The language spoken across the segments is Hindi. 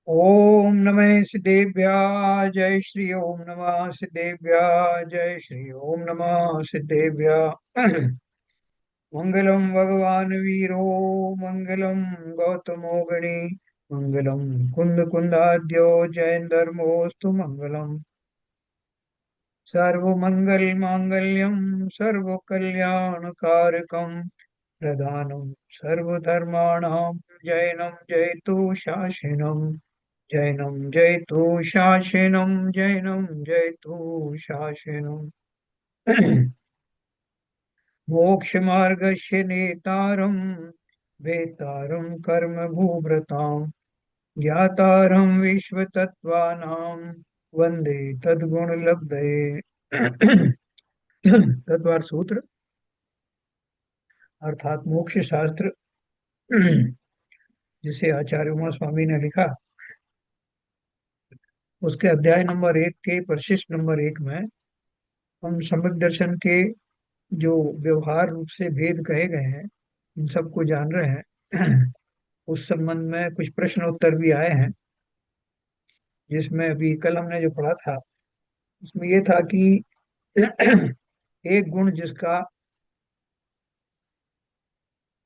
ओम नमः सिद्धेभ्याः जय श्री ओम नमः सिद्धेभ्याः जय श्री ओम नमः सिद्धेभ्याः। मंगलम भगवान वीरो मंगलम गौतमो गणी मंगलम कुंद कुंदाद्यो जैन धर्मोस्तु मंगलम सर्वमंगल मांगल्यम सर्व कल्याण कारकम प्रधानम सर्वधर्माणां जैनम जयतु शासनम जैनम जयतु शासनम जैनम जयतु शासनम। मोक्षमार्गस्य नेतारं भेतारं कर्म भूभृतां ज्ञातारं विश्वतत्त्वानां वन्दे तद्गुणलब्धये। तत्वार सूत्र अर्थात मोक्ष शास्त्र जिसे आचार्य उमा स्वामी ने लिखा, उसके अध्याय नंबर 1 के परिशिष्ट नंबर 1 में हम सम्यक दर्शन के जो व्यवहार रूप से भेद कहे गए हैं इन सबको जान रहे हैं। उस संबंध में कुछ प्रश्न उत्तर भी आए हैं, जिसमें अभी कल हमने जो पढ़ा था उसमें ये था कि एक गुण जिसका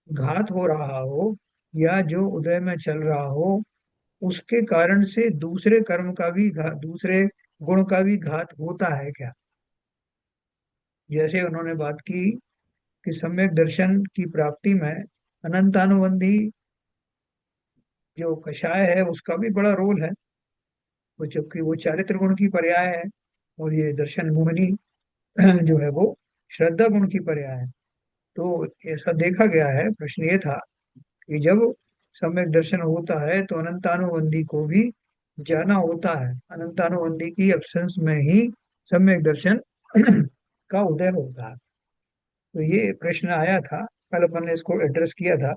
घात हो रहा हो या जो उदय में चल रहा हो, उसके कारण से दूसरे कर्म का भी दूसरे गुण का भी घात होता है क्या। जैसे उन्होंने बात की कि सम्यक दर्शन की प्राप्ति में अनंतानुबंधी जो कषाय है उसका भी बड़ा रोल है। वो जबकि वो चारित्र गुण की पर्याय है और ये दर्शन मोहिनी जो है वो श्रद्धा गुण की पर्याय है। तो ऐसा देखा गया है। प्रश्न ये था कि जब सम्यक दर्शन होता है तो अनंतानुबंधी को भी जाना होता है, अनंतानुबंधी की अब्सेंस में ही सम्यक दर्शन का उदय होता है। तो ये प्रश्न आया था, कल अपन ने इसको एड्रेस किया था।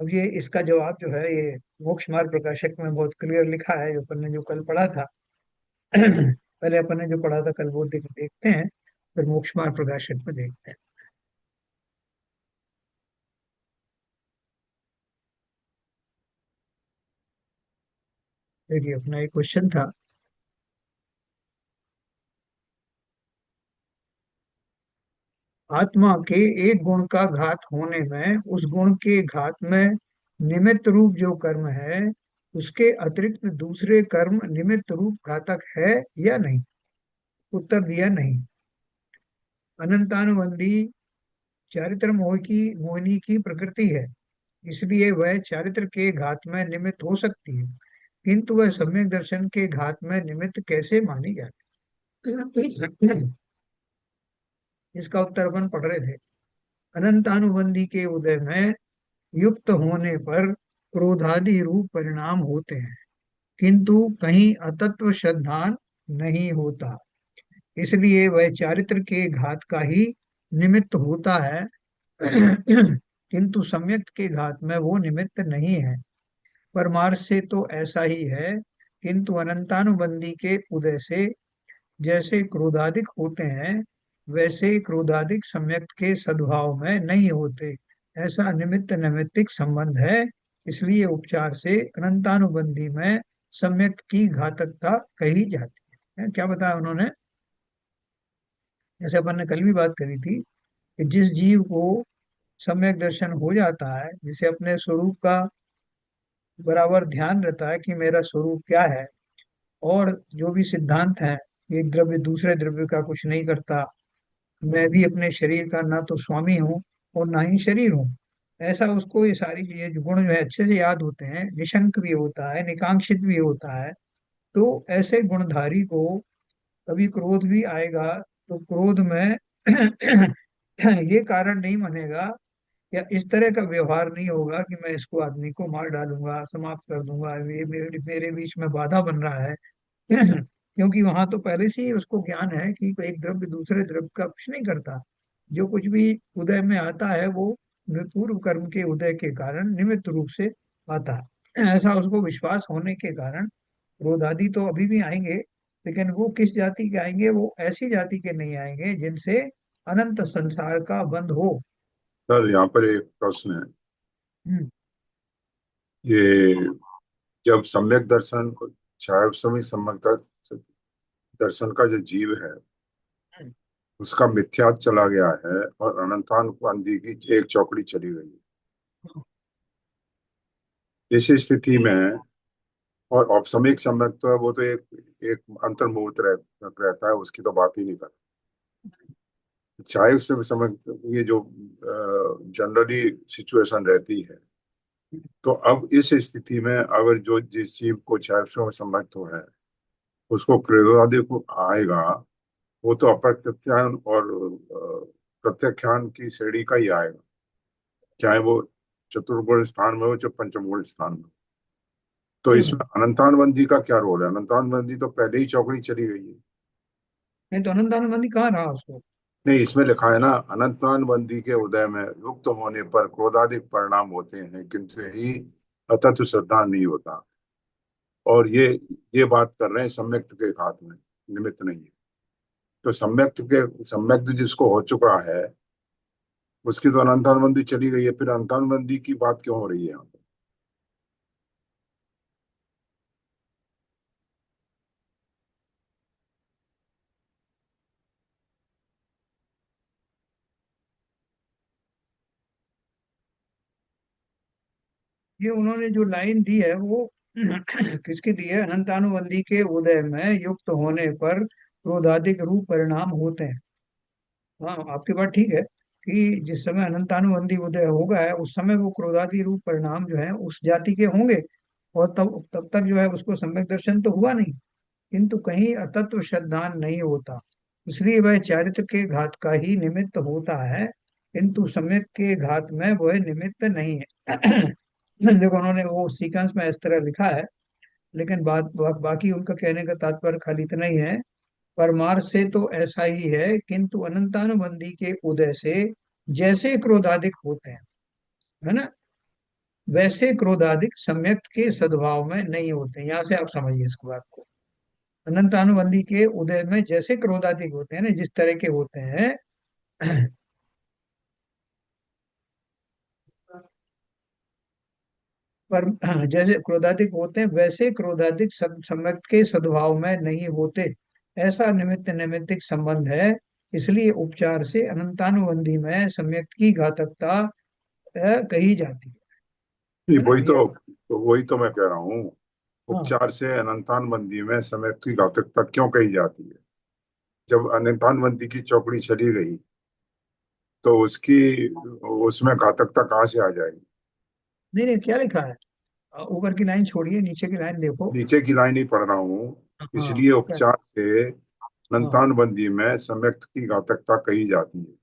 अब ये इसका जवाब जो है ये मोक्ष मार्ग प्रकाशक में बहुत क्लियर लिखा है, जो अपन ने जो कल पढ़ा था। पहले अपन ने जो पढ़ा था कल वो देखते हैं, फिर मोक्ष मार्ग प्रकाशक में देखते हैं। देखिए अपना एक क्वेश्चन था। आत्मा के एक गुण का घात होने में उस गुण के घात में निमित्त रूप जो कर्म है उसके अतिरिक्त दूसरे कर्म निमित्त रूप घातक है या नहीं। उत्तर दिया नहीं। अनंतानुबंधी चारित्र मोहिनी की प्रकृति है, इसलिए वह चारित्र के घात में निमित्त हो सकती है, किंतु वह सम्यक दर्शन के घात में निमित्त कैसे मानी जाती। इसका उत्तर अपन पढ़ रहे थे। अनंतानुबंधी के उदय में युक्त होने पर क्रोधादि रूप परिणाम होते हैं, किंतु कहीं अतत्व श्रद्धान नहीं होता, इसलिए वह चारित्र के घात का ही निमित्त होता है। किंतु सम्यक के घात में वो निमित्त नहीं है। परमार्थ से तो ऐसा ही है, किंतु अनंतानुबंधी के उदय से जैसे क्रोधादिक होते हैं वैसे क्रोधादिक सम्यक के सद्भाव में नहीं होते। ऐसा निमित्त नैमित्तिक संबंध है, इसलिए उपचार से अनंतानुबंधी में सम्यक की घातकता कही जाती है। क्या बताया उन्होंने। जैसे अपन ने कल भी बात करी थी कि जिस जीव को सम्यक दर्शन हो जाता है, जिसे अपने स्वरूप का बराबर ध्यान रहता है कि मेरा स्वरूप क्या है, और जो भी सिद्धांत है, एक द्रव्य दूसरे द्रव्य का कुछ नहीं करता, मैं भी अपने शरीर का ना तो स्वामी हूँ और ना ही शरीर हूँ, ऐसा उसको ये सारी चीजें जो गुण जो है अच्छे से याद होते हैं, निशंक भी होता है निकांक्षित भी होता है। तो ऐसे गुणधारी को कभी क्रोध भी आएगा तो क्रोध में ये कारण नहीं बनेगा या इस तरह का व्यवहार नहीं होगा कि मैं इसको आदमी को मार डालूंगा समाप्त कर दूंगा, ये मेरे बीच में बाधा बन रहा है। क्योंकि वहां तो पहले से ही उसको ज्ञान है कि एक द्रव्य दूसरे द्रव्य का कुछ नहीं करता। जो कुछ भी उदय में आता है वो पूर्व कर्म के उदय के कारण निमित्त रूप से आता है। ऐसा उसको विश्वास होने के कारण क्रोध आदि तो अभी भी आएंगे, लेकिन वो किस जाति के आएंगे, वो ऐसी जाति के नहीं आएंगे जिनसे अनंत संसार का बंध हो। सर यहाँ पर एक प्रश्न है। हम्म। ये जब सम्यक दर्शन, छायास्वमी सम्यक दर्शन का जो जीव है उसका मिथ्यात्व चला गया है और अनंतानुपंथी की एक चौकड़ी चली गई है। इस स्थिति में, और औपसमिक सम्यक तो है, वो तो एक एक अंतर्मुहूर्त रहता है, उसकी तो बात ही नहीं कर। चाहे उससे समझ, ये जो जनरली सिचुएशन रहती है, तो अब इस स्थिति में अगर जो जिस जीव को चाहे उसमें समर्थ है उसको क्रोधादि को आएगा, वो तो अप्रत्यान और प्रत्याख्यान की श्रेणी का ही आएगा, चाहे वो चतुर्गुण स्थान में हो चाहे पंचमगुण स्थान में हो। तो हम्म। इसमें अनंतानबंदी का क्या रोल है? अनंतानबंदी तो पहले ही चौकड़ी चली गई है। नहीं तो अनंतानुबंधी कहाँ रहा उसको? नहीं, इसमें लिखा है ना, अनंतानबंदी के उदय में युक्त होने पर क्रोधादिक परिणाम होते हैं किंतु यही अतत्व श्रद्धा नहीं होता। और ये बात कर रहे हैं सम्यक्त के हाथ में, निमित्त नहीं है। तो सम्यक्त जिसको हो चुका है उसकी तो अनंतानुबंधी चली गई है, फिर अनंतानुबंधी की बात क्यों हो रही है यहाँ पे? ये उन्होंने जो लाइन दी है वो किसकी दी है? अनंतानुबंधी के उदय में युक्त होने पर क्रोधादिक रूप परिणाम होते हैं। हाँ, आपकी बात ठीक है कि जिस समय अनंतानुबंधी उदय होगा है उस समय वो क्रोधादि रूप परिणाम जो है उस जाति के होंगे। और तब तब तक जो है उसको सम्यक दर्शन तो हुआ नहीं, किंतु कहीं अतत्व श्रद्धान नहीं होता, इसलिए वह चारित्र के घात का ही निमित्त होता है, किंतु सम्यक के घात में वह निमित्त नहीं है। देखो उन्होंने वो सीक्वेंस में इस तरह लिखा है, लेकिन बाकी उनका कहने का तात्पर्य खाली इतना ही है। परमार्थ से तो ऐसा ही है, किंतु अनंतानुबंधी के उदय से जैसे क्रोधादिक होते हैं, है ना, वैसे क्रोधादिक सम्यक के सद्भाव में नहीं होते। यहाँ से आप समझिए इस बात को। अनंतानुबंधी के उदय में जैसे क्रोधादिक होते हैं ना, जिस तरह के होते हैं, पर जैसे क्रोधादिक होते हैं वैसे क्रोधादिक सम्यक के सद्भाव में नहीं होते। ऐसा निमित्त नैमित्तिक संबंध है, इसलिए उपचार से अनंतानुबंधी में सम्यक की घातकता कही जाती नहीं, है ना ये। वही तो मैं कह रहा हूँ। हाँ, उपचार से अनंतानुबंधी में समय की घातकता क्यों कही जाती है? जब अनंतानुबंधी की चौकड़ी चली गई तो उसकी उसमें घातकता कहाँ से आ जाएगी? नहीं नहीं, क्या लिखा है? ऊपर की लाइन छोड़िए, नीचे की लाइन देखो। नीचे की लाइन ही पढ़ रहा हूँ। हाँ इसलिए क्या? उपचार से हाँ अनंतानुबंधी में सम्यक्त की घातकता कही जाती है।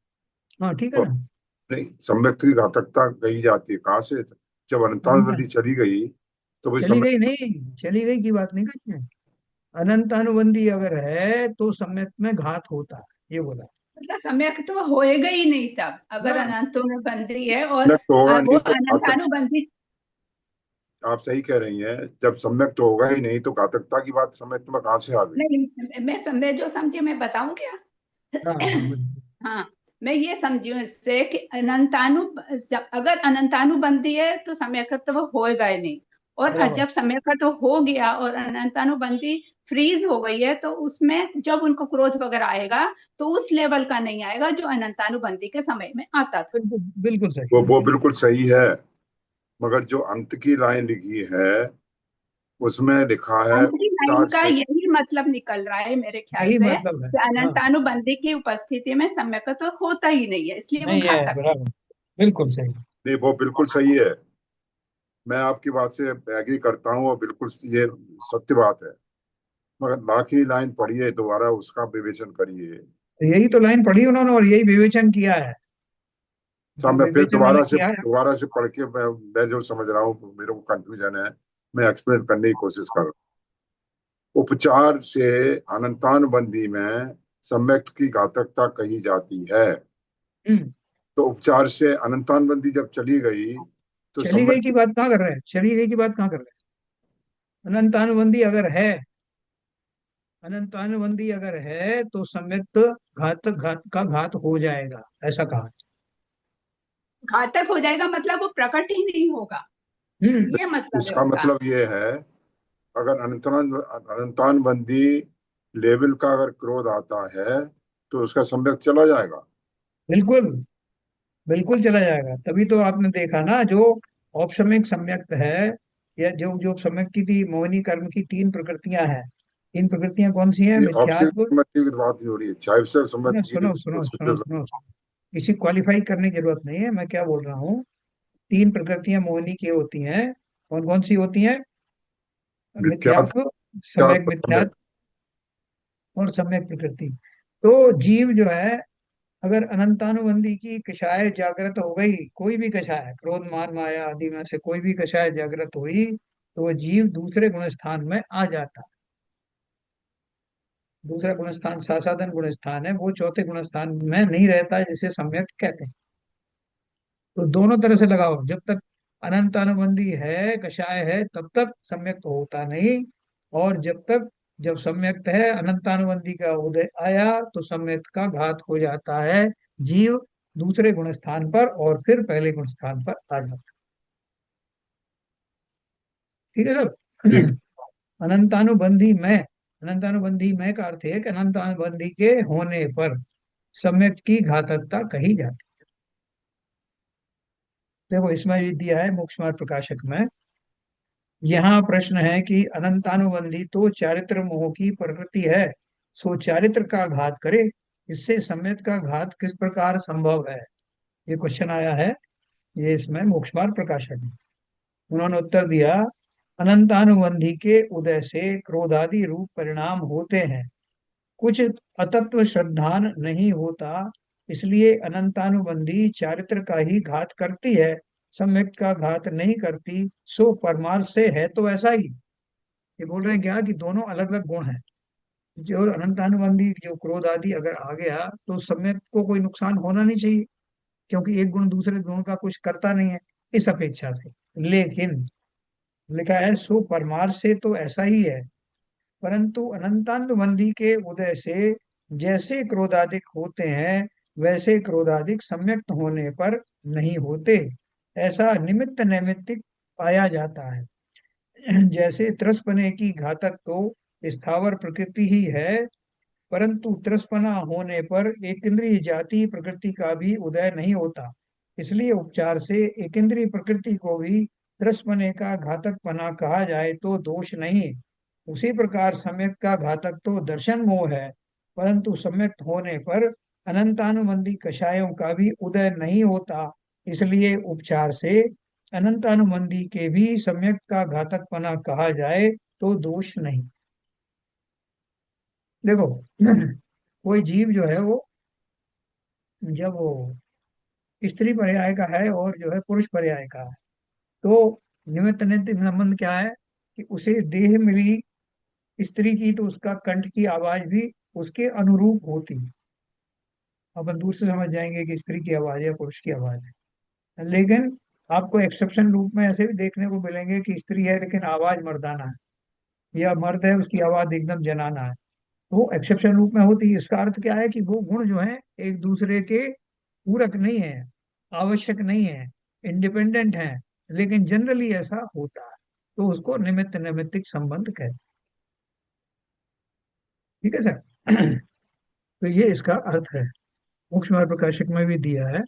हाँ, ठीक है तो ना। नहीं, सम्यक्त की घातकता कही जाती है कहाँ से? जब अनंत अनंतानुबंधी चली गई तो भाई चली सम्यक्त। गई नहीं, चली गई की बात नहीं करते हैं। अनंत अनुबंधी अगर है तो सम्यक में घात होता है, ये बोला। मतलब सम्यक तो होएगा ही नहीं तब अगर हाँ, अनंतों में बंधी है। और सम्यक्त होगा वो नहीं तो घातक। अनंतानुबंधी। आप सही कह रही हैं, जब सम्यक्त तो होगा ही नहीं तो घातकता की बात सम्यक्त में कहाँ से आ गई? नहीं, मैं जो समझी मैं बताऊं क्या? हाँ, हाँ बोलिए। हाँ, मैं ये समझी हूँ इससे कि अगर अनंतानुबंधी है तो सम्यकत्व होएगा ही नहीं। और बराबर। जब सम्यकत्व हो गया और अनंतानुबंधी फ्रीज हो गई है तो उसमें जब उनको क्रोध वगैरह आएगा तो उस लेवल का नहीं आएगा जो अनंतानुबंधी के समय में आता था। बिल्कुल बिल्कुल सही। वो बिल्कुल सही है, मगर जो अंत की लाइन लिखी है उसमें लिखा है अंतरी लाइन उपचार का से। यही मतलब निकल रहा है मेरे ख्याल यही से मतलब है। कि हाँ, अनंतानुबंधी की उपस्थिति में सम्यकत्व तो होता ही नहीं है, इसलिए वो नहीं है, घातक। बराबर, बिल्कुल सही। नहीं, वो बिल्कुल सही है, मैं आपकी बात से एग्री करता हूँ और बिल्कुल ये सत्य बात है। मगर बाकी लाइन पढ़िए दोबारा, उसका विवेचन करिए। तो यही तो लाइन पढ़ी उन्होंने और यही विवेचन किया है, साहब, जो मैं फिर विवेचन उन्होंने किया है। दोबारा से पढ़ के मैं जो समझ रहा हूँ, मेरे को कंफ्यूजन है, मैं एक्सप्लेन करने की कोशिश कर रहा हूँ। उपचार से अनंतानुबंधी में सम्यक्त की घातकता कही जाती है। हम्म। तो उपचार से अनंतानुबंधी जब चली गई तो चली गई की सम्यक्त। बात कहाँ कर रहे हैं? चली गई की बात कहाँ कर रहे हैं? अनंतानुबंधी अगर है, अनंतानुबंधी अगर है तो सम्यक घात का घात हो जाएगा, ऐसा कहा। घातक हो जाएगा मतलब वो प्रकट ही नहीं होगा। ये मतलब है इसका उनका। मतलब ये है, अगर अनंतानुबंधी लेवल का अगर क्रोध आता है तो उसका सम्यक चला जाएगा। बिल्कुल, बिल्कुल चला जाएगा। तभी तो आपने देखा ना, जो औपसमिक सम्यक्त है, या जो जो सम्यक की थी, मोहिनी कर्म की तीन प्रकृतियां हैं। तीन प्रकृतियां कौन सी हैं? ये औपचारिक मिथ्यात्व। सम्मति की तो बात नहीं हो रही है, चाहे सुनो सम्मति की सुनो तो सुनो सुनो सोचो। सुनो, इसी क्वालिफाई करने की जरूरत नहीं है, मैं क्या बोल रहा हूँ। तीन प्रकृतियां मोहिनी की होती हैं। कौन कौन सी होती हैं? मिथ्यात्व, मिथ्यात्व, सम्यक सम्यक। मिथ्यात्व, और सम्यक प्रकृति। तो जीव जो है, अगर अनंतानुबंधी की कषाय जागृत हो गई, कोई भी कषाय, क्रोध मान माया आदि में से कोई भी कषाय जागृत हुई, तो वह जीव दूसरे गुण स्थान में आ जाता। दूसरा गुण स्थान सासाधन गुण स्थान है, वो चौथे गुण स्थान में नहीं रहता है, जिसे सम्यक कहते हैं। तो दोनों तरह से लगाओ, जब तक अनंत अनुबंधी है, कषाय है, तब तक सम्यक तो होता नहीं। और जब सम्यक्त है, अनंतानुबंधी का उदय आया, तो सम्यक्त का घात हो जाता है। जीव दूसरे गुण स्थान पर और फिर पहले गुण स्थान पर आ जाता है। ठीक है ठीक। सर? अनंतानुबंधी में का अर्थ है कि अनंतानुबंधी के होने पर सम्यक्त की घातकता कही जाती है। देखो, इसमें भी दिया है मोक्ष मार्ग प्रकाशक में। यहाँ प्रश्न है कि अनंतानुबंधी तो चारित्र मोह की प्रकृति है, सो चारित्र का घात करे, इससे सम्यक का घात किस प्रकार संभव है? ये क्वेश्चन आया है। ये इसमें मोक्ष मार्ग प्रकाशक में उन्होंने उत्तर दिया, अनंतानुबंधी के उदय से क्रोधादि रूप परिणाम होते हैं, कुछ अतत्व श्रद्धान नहीं होता, इसलिए अनंतानुबंधी चारित्र का ही घात करती है, सम्यक का घात नहीं करती। सो परमार्थ से है तो ऐसा ही। ये बोल रहे हैं क्या कि दोनों अलग अलग गुण हैं। जो अनंतानुबंधी जो क्रोध आदि अगर आ गया, तो सम्यक को कोई नुकसान होना नहीं चाहिए, क्योंकि एक गुण दूसरे गुण का कुछ करता नहीं है, इस अपेक्षा से। लेकिन लिखा है, सो परमार्थ से तो ऐसा ही है, परंतु अनंतानुबंधी के उदय से जैसे क्रोधादिक होते हैं, वैसे क्रोधादिक सम्यक्त होने पर नहीं होते, ऐसा निमित्त नैमित्तिक पाया जाता है। जैसे त्रस्पने की घातक तो स्थावर प्रकृति ही है, परंतु त्रस्पना होने पर एकेंद्रिय जाति प्रकृति का भी उदय नहीं होता, इसलिए उपचार से एकेंद्रिय प्रकृति को भी त्रस्पने का घातकपना कहा जाए तो दोष नहीं। उसी प्रकार सम्यक का घातक तो दर्शन मोह है, परंतु सम्यक होने पर अनंतानुबंधी कषायों का भी उदय नहीं होता, इसलिए उपचार से अनंतानुबंधी के भी सम्यक का घातकपना कहा जाए तो दोष नहीं। देखो, कोई जीव जो है वो, जब वो स्त्री पर्याय का है और जो है पुरुष पर्याय का है, तो निमित्त नैमित्तिक संबंध क्या है? कि उसे देह मिली स्त्री की, तो उसका कंठ की आवाज भी उसके अनुरूप होती है। अपन दूर से समझ जाएंगे कि स्त्री की आवाज है, पुरुष की आवाज है। लेकिन आपको एक्सेप्शन रूप में ऐसे भी देखने को मिलेंगे कि स्त्री है लेकिन आवाज मर्दाना है, या मर्द है उसकी आवाज एकदम जनाना है। वो एक्सेप्शन रूप में होती है। इसका अर्थ क्या है? कि वो गुण जो है एक दूसरे के पूरक नहीं है, आवश्यक नहीं है, इंडिपेंडेंट है, लेकिन जनरली ऐसा होता है, तो उसको निमित्त नैमित्तिक संबंध कहते हैं। ठीक है सर? तो ये इसका अर्थ है, मुख्य मार्ग प्रकाशक में भी दिया है।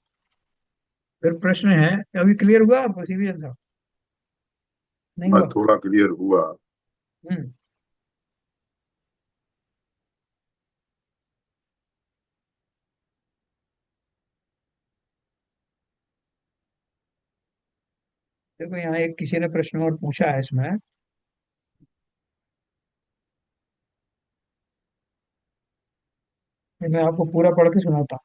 फिर प्रश्न है, अभी क्लियर हुआ आपको सीबीएन साहब? नहीं हाँ, हुआ? थोड़ा क्लियर हुआ। हम्म। देखो, यहाँ एक किसी ने प्रश्न और पूछा है इसमें। ये मैं आपको पूरा पढ़ के सुनाता हूँ।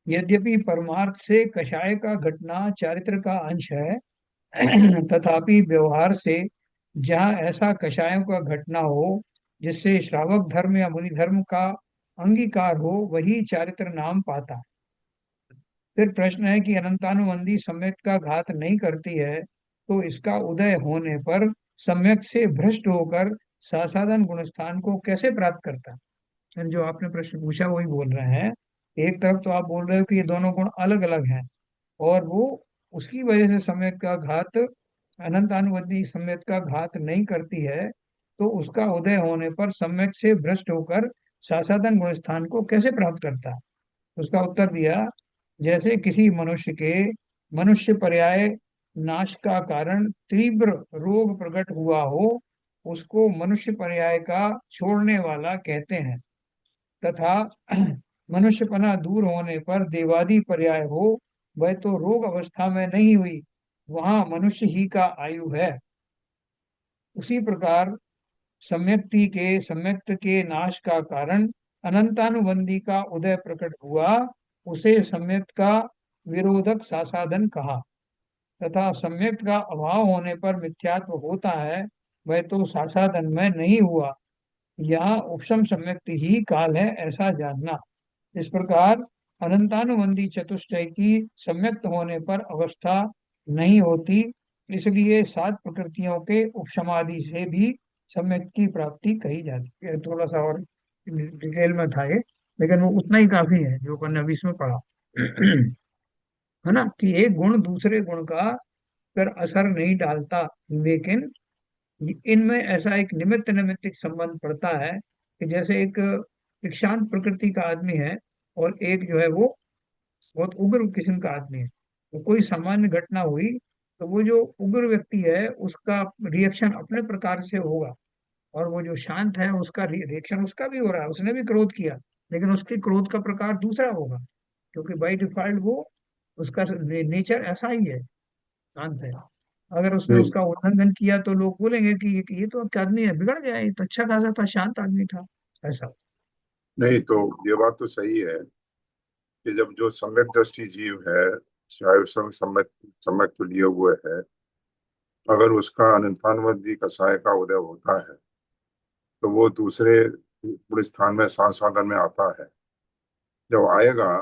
यद्यपि परमार्थ से कषाय का घटना चारित्र का अंश है, तथापि व्यवहार से जहाँ ऐसा कषायों का घटना हो जिससे श्रावक धर्म या मुनि धर्म का अंगीकार हो, वही चारित्र नाम पाता है। फिर प्रश्न है कि अनंतानुबंधी सम्यक का घात नहीं करती है, तो इसका उदय होने पर सम्यक से भ्रष्ट होकर सासाधन गुणस्थान को कैसे प्राप्त करता है? यानी जो आपने प्रश्न पूछा वही बोल रहे हैं। एक तरफ तो आप बोल रहे हो कि ये दोनों गुण अलग अलग हैं, और वो उसकी वजह से सम्यक का घात, अनंतानुवर्ती सम्यक का घात नहीं करती है, तो उसका उदय होने पर सम्यक से भ्रष्ट होकर सासादन गुण स्थान को कैसे प्राप्त करता है? उसका उत्तर दिया, जैसे किसी मनुष्य के मनुष्य पर्याय नाश का कारण तीव्र रोग प्रकट हुआ हो, उसको मनुष्य पर्याय का छोड़ने वाला कहते हैं, तथा मनुष्यपना दूर होने पर देवादि पर्याय हो, वह तो रोग अवस्था में नहीं हुई, वहां मनुष्य ही का आयु है। उसी प्रकार सम्यक्त के नाश का कारण अनंतानुबंधी का उदय प्रकट हुआ, उसे सम्यक्त का विरोधक सासाधन कहा, तथा सम्यक्त का अभाव होने पर मिथ्यात्व होता है, वह तो सासाधन में नहीं हुआ, यहाँ उपशम सम्यक्त ही काल है, ऐसा जानना। इस प्रकार अनंतानुबंधी चतुष्टय की सम्यक्त होने पर अवस्था नहीं होती, इसलिए सात प्रकृतियों के उपशमादि से भी सम्यक की प्राप्ति कही जाती है। थोड़ा सा और डिटेल में था ये, लेकिन वो उतना ही काफी है जो अपन ने अभी इसमें पढ़ा। है ना, कि एक गुण दूसरे गुण का पर असर नहीं डालता, लेकिन इनमें ऐसा एक निमित्त निमित्तिक संबंध पड़ता है कि जैसे एक शांत प्रकृति का आदमी है, और एक जो है वो बहुत उग्र किस्म का आदमी है, तो कोई सामान्य घटना हुई, तो वो जो उग्र व्यक्ति है उसका रिएक्शन अपने प्रकार से होगा, और वो जो शांत है उसका रिएक्शन उसका भी हो रहा है, उसने भी क्रोध किया, लेकिन उसके क्रोध का प्रकार दूसरा होगा, क्योंकि बाई डिफॉल्ट वो उसका नेचर ऐसा ही है, शांत है। अगर उसने नहीं उसका उल्लंघन किया तो लोग बोलेंगे कि ये तो क्या आदमी है, बिगड़ गया, ये तो अच्छा खासा था, शांत आदमी था, ऐसा। नहीं, तो ये बात तो सही है कि जब जो सम्यक दृष्टि जीव है, चाहे उसमें सम्यक सम्यक तो लिए हुए है, अगर उसका अनंतानुबंधी कसाय का उदय होता है तो वो दूसरे गुण स्थान में साधन में आता है। जब आएगा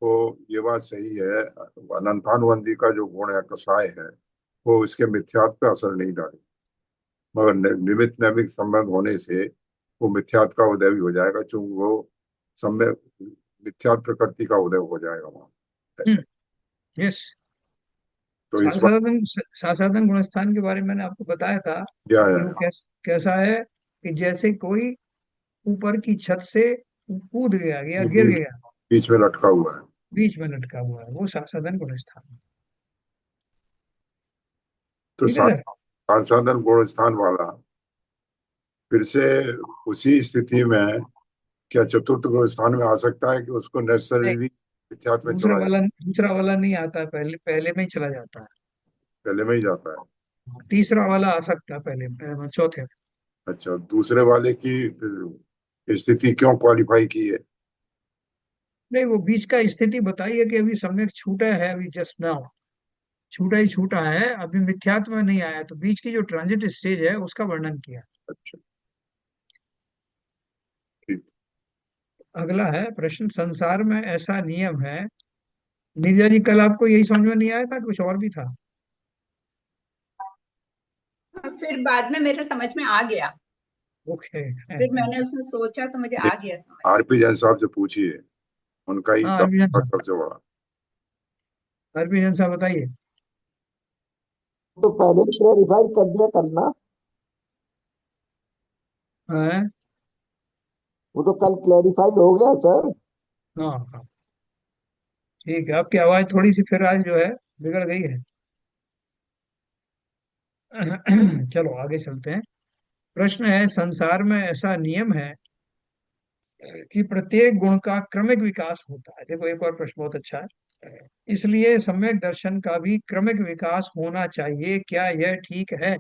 तो ये बात सही है, अनंतानुबंधी का जो गुण है, कसाय है, वो उसके मिथ्यात्व पे असर नहीं डाले, मगर निमित्त नैमिक संबंध होने से वो मिथ्यात्व का उदय भी हो जाएगा, चूंकि वो सम्य मिथ्यात्व प्रकृति का उदय हो जाएगा वहां। यस। तो इस बात सासाधन गुणस्थान के बारे में मैंने आपको बताया था क्या कि वो है, कैसा है, कि जैसे कोई ऊपर की छत से कूद गया या वो गिर गया, बीच में लटका हुआ है। बीच में लटका हुआ है, वो सासाधन गुणस्थान है। तो ठीक है सर। संसाधन गुण स्थान वाला फिर से उसी स्थिति में क्या चतुर्थ गुण स्थान में आ सकता है कि उसको नहीं, नेसेसरी मिथ्यात्व में चला जाए? दूसरा वाला नहीं आता है, पहले पहले में ही चला जाता है। पहले में ही जाता है। तीसरा वाला आ सकता है पहले चौथे में। अच्छा, दूसरे वाले की स्थिति क्यों क्वालिफाई की है? नहीं, वो बीच का स्थिति बताइए कि अभी सम्यक छूटा है, अभी जस्ट नाउ छूटा ही छूटा है, अभी मिथ्यात्व में नहीं आया, तो बीच की जो ट्रांजिट स्टेज है उसका वर्णन किया। अच्छा, ठीक। अगला है प्रश्न, संसार में ऐसा नियम है। नीरजा जी, कल आपको यही समझ में नहीं आया था, कुछ और भी था? फिर बाद में मेरे समझ में आ गया, ओके। फिर मैंने उसमें सोचा तो मुझे आ गया समझ। आरपी जैन साहब से पूछिए, उनका ही हाँ, हरभजन टॉपिक साहब, सबसे बड़ा। हरभजन साहब बताइए। तो पहले क्लेरिफाई कर दिया करना। हाँ वो तो कल क्लेरिफाई हो गया सर। हाँ हाँ, ठीक है, आपकी आवाज थोड़ी सी फिर आज जो है बिगड़ गई है। चलो आगे चलते हैं। प्रश्न है, संसार में ऐसा नियम है कि प्रत्येक गुण का क्रमिक विकास होता है। देखो, एक और प्रश्न बहुत अच्छा है, इसलिए सम्यक दर्शन का भी क्रमिक विकास होना चाहिए, क्या यह ठीक है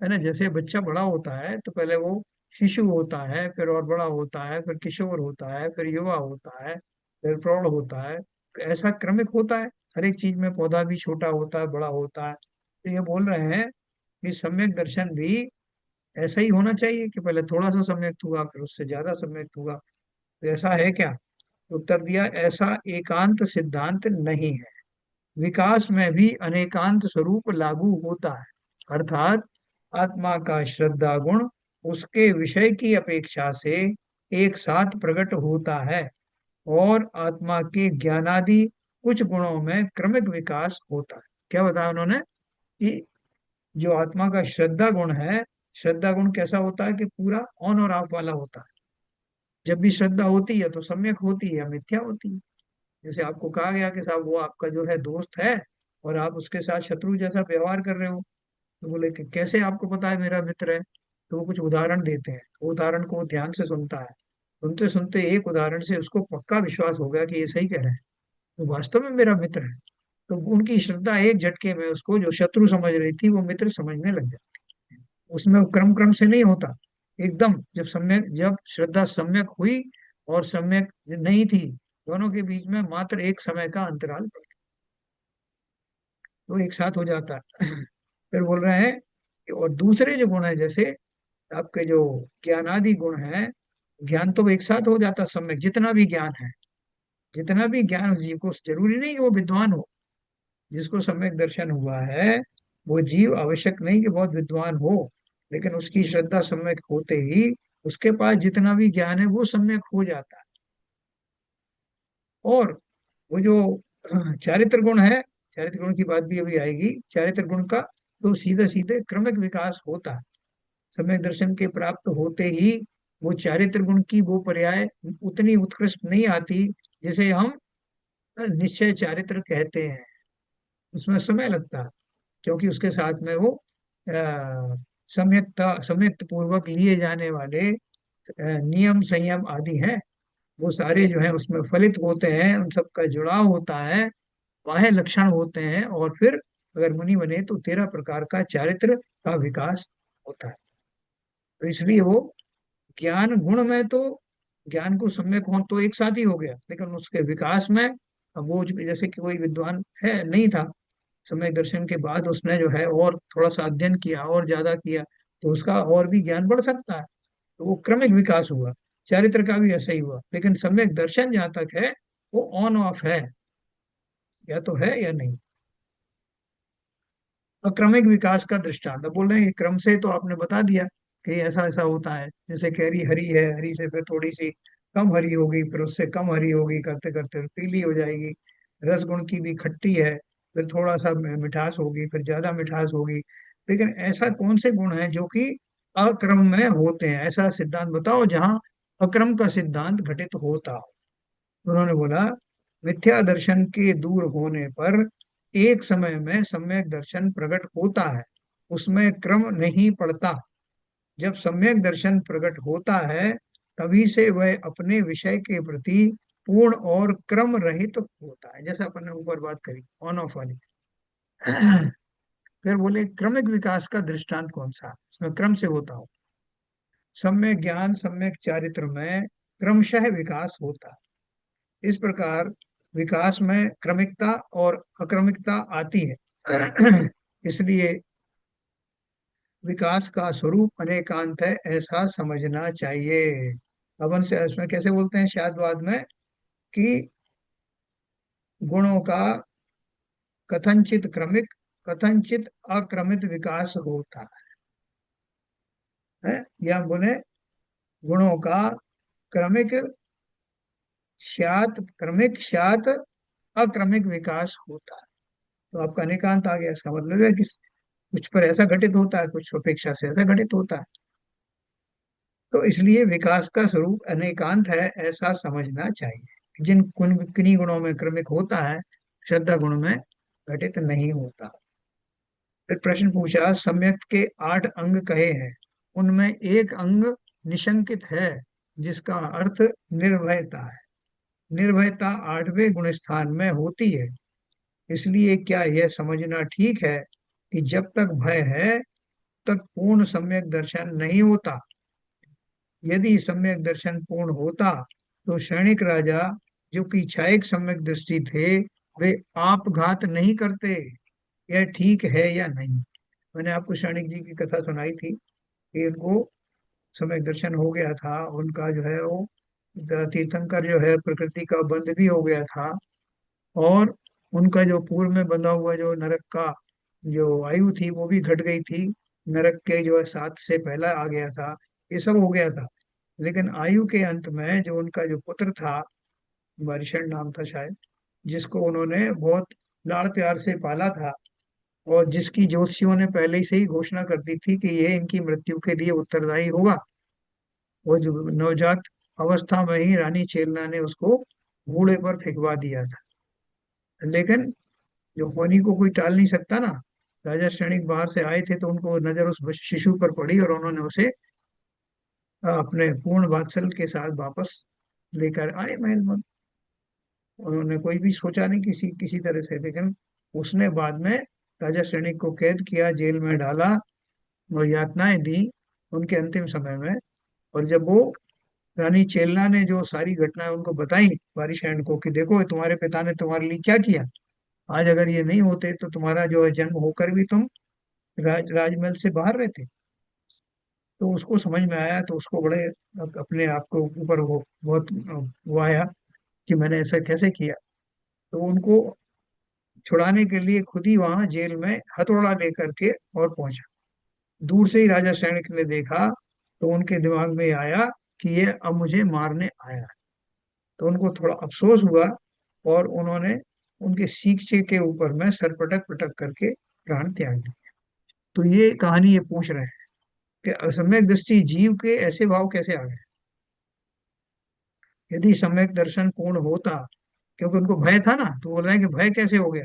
ना? जैसे बच्चा बड़ा होता है तो पहले वो शिशु होता है, फिर और बड़ा होता है, फिर किशोर होता है, फिर युवा होता है, फिर प्रौढ़ होता है, तो ऐसा क्रमिक होता है। हर एक चीज में पौधा भी छोटा होता है, बड़ा होता है, तो ये बोल रहे हैं कि सम्यक दर्शन भी ऐसा ही होना चाहिए कि पहले थोड़ा सा सम्यक हुआ, फिर उससे ज्यादा सम्यक हुआ, तो ऐसा है क्या? उत्तर दिया, ऐसा एकांत सिद्धांत नहीं है, विकास में भी अनेकांत स्वरूप लागू होता है, अर्थात आत्मा का श्रद्धा गुण उसके विषय की अपेक्षा से एक साथ प्रकट होता है और आत्मा के ज्ञानादि कुछ गुणों में क्रमिक विकास होता है। क्या बताया उन्होंने कि जो आत्मा का श्रद्धा गुण है, श्रद्धा गुण कैसा होता है कि पूरा ऑन और ऑफ वाला होता है। जब भी श्रद्धा होती है तो सम्यक होती है या मिथ्या होती है। जैसे आपको कहा गया कि साहब वो आपका जो है दोस्त है और आप उसके साथ शत्रु जैसा व्यवहार कर रहे हो, तो बोले कि कैसे आपको पता है मेरा मित्र है। तो वो कुछ उदाहरण देते हैं, वो उदाहरण को वो ध्यान से सुनता है। सुनते सुनते एक उदाहरण से उसको पक्का विश्वास हो गया कि ये सही कह रहे हैं, तो वास्तव में मेरा मित्र है। तो उनकी श्रद्धा एक झटके में उसको जो शत्रु समझ रही थी वो मित्र समझने लग गया। उसमें वो क्रम क्रम से नहीं होता, एकदम जब श्रद्धा सम्यक हुई और सम्यक नहीं थी, दोनों के बीच में मात्र एक समय का अंतराल पड़ गया, तो एक साथ हो जाता है। फिर बोल रहे हैं कि और दूसरे जो गुण है, जैसे आपके जो ज्ञानादि गुण है, ज्ञान तो एक साथ हो जाता सम्यक। जितना भी ज्ञान है, जितना भी ज्ञान उस जीव को, जरूरी नहीं कि वो विद्वान हो। जिसको सम्यक दर्शन हुआ है वो जीव आवश्यक नहीं कि बहुत विद्वान हो, लेकिन उसकी श्रद्धा सम्यक होते ही उसके पास जितना भी ज्ञान है वो सम्यक हो जाता है। और वो जो चारित्र गुण है, चारित्र गुण की बात भी अभी आएगी, चारित्र गुण का तो सीधे सीधे क्रमिक विकास होता है। सम्यक दर्शन के प्राप्त होते ही वो चारित्र गुण की वो पर्याय उतनी उत्कृष्ट नहीं आती जिसे हम निश्चय चारित्र कहते हैं। उसमें समय लगता है, क्योंकि उसके साथ में वो सम्यक्त पूर्वक लिए जाने वाले नियम संयम आदि हैं, वो सारे जो है उसमें फलित होते हैं, उन सब का जुड़ाव होता है, बाह्य लक्षण होते हैं, और फिर अगर मुनि बने तो 13 प्रकार का चारित्र का विकास होता है। तो इसलिए वो ज्ञान गुण में तो ज्ञान को सम्यक हो तो एक साथ ही हो गया, लेकिन उसके विकास में अब वो जैसे कि कोई विद्वान है नहीं था, समय दर्शन के बाद उसने जो है और थोड़ा सा अध्ययन किया और ज्यादा किया, तो उसका और भी ज्ञान बढ़ सकता है, तो वो क्रमिक विकास हुआ। चारित्र का भी ऐसा ही हुआ, लेकिन सम्यक दर्शन जहाँ तक है वो ऑन ऑफ है, या तो है या नहीं। और क्रमिक विकास का दृष्टांत अब बोल रहे हैं कि क्रम से तो आपने बता दिया कि ऐसा ऐसा होता है, जैसे कैरी हरी है, हरी से फिर थोड़ी सी कम हरी होगी, फिर उससे कम हरी होगी, करते करते पीली हो जाएगी। रसगुण की भी खट्टी है, फिर थोड़ा सा मिठास होगी, फिर ज्यादा मिठास होगी। लेकिन ऐसा कौन से गुण है जो कि अक्रम में होते हैं, ऐसा सिद्धांत बताओ जहाँ अक्रम का सिद्धांत घटित होता हो। उन्होंने बोला मिथ्या दर्शन के दूर होने पर एक समय में सम्यक दर्शन प्रकट होता है, उसमें क्रम नहीं पड़ता। जब सम्यक दर्शन प्रकट होता है तभी से वह अपने विषय के प्रति पूर्ण और क्रम रहित होता है, जैसा अपन ने ऊपर बात करी ऑन ऑफ वाली। फिर बोले क्रमिक विकास का दृष्टांत कौन सा, इसमें क्रम से होता हो। सम्यक ज्ञान सम्यक चारित्र में क्रमशः विकास होता है। इस प्रकार विकास में क्रमिकता और अक्रमिकता आती है। इसलिए विकास का स्वरूप अनेकांत है, ऐसा समझना चाहिए। अपन से इसमें कैसे बोलते हैं शायदवाद में कि गुणों का कथनचित क्रमिक कथनचित अक्रमित विकास होता है, या बोले गुणों का क्रमिक क्रमिक अक्रमिक विकास होता है। तो आपका अनेकांत आ गया, इसका मतलब है कि कुछ पर ऐसा घटित होता है, कुछ अपेक्षा से ऐसा घटित होता है। तो इसलिए विकास का स्वरूप अनेकांत है, ऐसा समझना चाहिए। किन्हीं गुणों में क्रमिक होता है, श्रद्धा गुण में घटित नहीं होता। फिर प्रश्न पूछा सम्यक के 8 अंग कहे हैं, उनमें एक अंग निशंकित है जिसका अर्थ निर्भयता है। निर्भयता 8वें गुण स्थान में होती है। इसलिए क्या यह समझना ठीक है कि जब तक भय है तक पूर्ण सम्यक दर्शन नहीं होता। यदि सम्यक दर्शन पूर्ण होता तो सैनिक राजा जो कि क्षयिक सम्यक दृष्टि थे वे आपघात नहीं करते। यह ठीक है या नहीं। मैंने आपको सैनिक जी की कथा सुनाई थी कि उनको सम्यक दर्शन हो गया था, उनका जो है वो तीर्थंकर जो है प्रकृति का बंध भी हो गया था, और उनका जो पूर्व में बंधा हुआ जो नरक का जो आयु थी वो भी घट गई थी, नरक के जो है 7 से पहला आ गया था, ये सब हो गया था। लेकिन आयु के अंत में जो उनका जो पुत्र था, बारिशण नाम था शायद, जिसको उन्होंने बहुत लाड़ प्यार से पाला था और जिसकी ज्योतिषियों ने पहले से ही घोषणा कर दी थी कि ये इनकी मृत्यु के लिए उत्तरदायी होगा, वो जो नवजात अवस्था में ही रानी चेलना ने उसको घोड़े पर फेंकवा दिया था। लेकिन जो होनी को कोई टाल नहीं सकता ना, राजा श्रेणिक बाहर से आए थे तो उनको नजर उस शिशु पर पड़ी और उन्होंने उसे अपने पूर्ण वात्सल्य के साथ वापस लेकर आए महल में। उन्होंने कोई भी सोचा नहीं किसी किसी तरह से, लेकिन उसने बाद में राजा सैनिक को कैद किया, जेल में डाला और यातनाएं दी उनके अंतिम समय में। और जब वो रानी चेलना ने जो सारी घटनाएं उनको बताई वारिशैन को कि देखो तुम्हारे पिता ने तुम्हारे लिए क्या किया, आज अगर ये नहीं होते तो तुम्हारा जो है जन्म होकर भी तुम राजमहल से बाहर रहते। तो उसको समझ में आया, तो उसको बड़े अपने आप को ऊपर वो बहुत वो आया कि मैंने ऐसा कैसे किया। तो उनको छुड़ाने के लिए खुद ही वहां जेल में हथौड़ा लेकर के और पहुंचा। दूर से ही राजा सैनिक ने देखा तो उनके दिमाग में आया कि ये अब मुझे मारने आया है। तो उनको थोड़ा अफसोस हुआ और उन्होंने उनके सींचे के ऊपर में सर पटक पटक करके प्राण त्याग दिया। तो ये कहानी ये पूछ रहे हैं कि असम्यक दृष्टि जीव के ऐसे भाव कैसे आ गए। यदि सम्यक दर्शन पूर्ण होता, क्योंकि उनको भय था ना, तो बोल रहे हैं कि भय कैसे हो गया।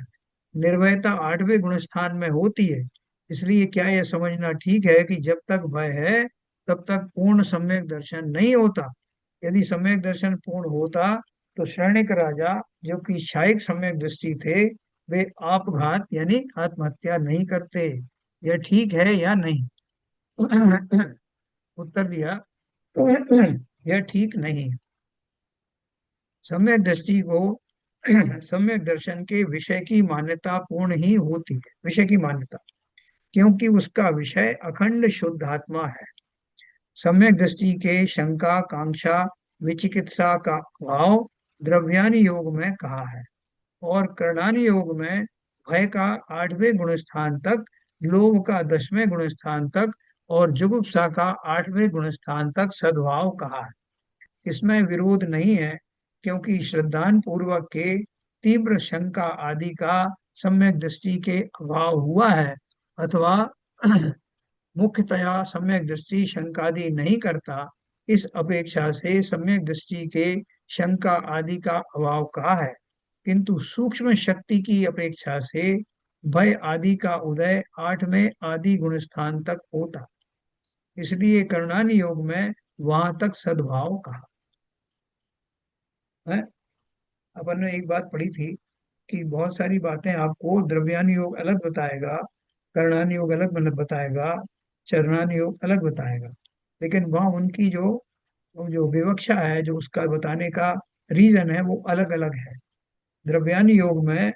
निर्भयता 8वें गुण स्थान में होती है, इसलिए क्या यह समझना ठीक है कि जब तक भय है तब तक पूर्ण सम्यक दर्शन नहीं होता। यदि सम्यक दर्शन पूर्ण होता तो सैनिक राजा जो कि क्षायिक सम्यक दृष्टि थे, वे आपघात यानी आत्महत्या नहीं करते। यह ठीक है या नहीं? उत्तर दिया यह ठीक नहीं। सम्यक दृष्टि को सम्यक दर्शन के विषय की मान्यता पूर्ण ही होती है, विषय की मान्यता, क्योंकि उसका विषय अखंड शुद्ध आत्मा है। सम्यक दृष्टि के शंका, कांक्षा, विचिकित्सा का भाव द्रव्यानि योग में कहा है और करणानि योग में भय का 8वें गुण स्थान तक, लोभ का 10वें गुण स्थान तक और जुगुप्सा का 8वें गुण स्थान तक सद्भाव कहा है। इसमें विरोध नहीं है, क्योंकि श्रद्धान पूर्वक के तीव्र शंका आदि का सम्यक दृष्टि के अभाव हुआ है, अथवा मुख्यतया सम्यक दृष्टि शंकादि नहीं करता, इस अपेक्षा से सम्यक दृष्टि के शंका आदि का अभाव कहा है। किंतु सूक्ष्म शक्ति की अपेक्षा से भय आदि का उदय 8वें आदि गुण स्थान तक होता, इसलिए करणानि योग में वहां तक सद्भाव कहा है। अपन ने एक बात पढ़ी थी कि बहुत सारी बातें आपको द्रव्यान योग अलग बताएगा, करणान योग अलग बताएगा, चरणान योग अलग बताएगा, लेकिन वहाँ उनकी जो जो विवक्षा है, जो उसका बताने का रीजन है, वो अलग अलग है। द्रव्यान योग में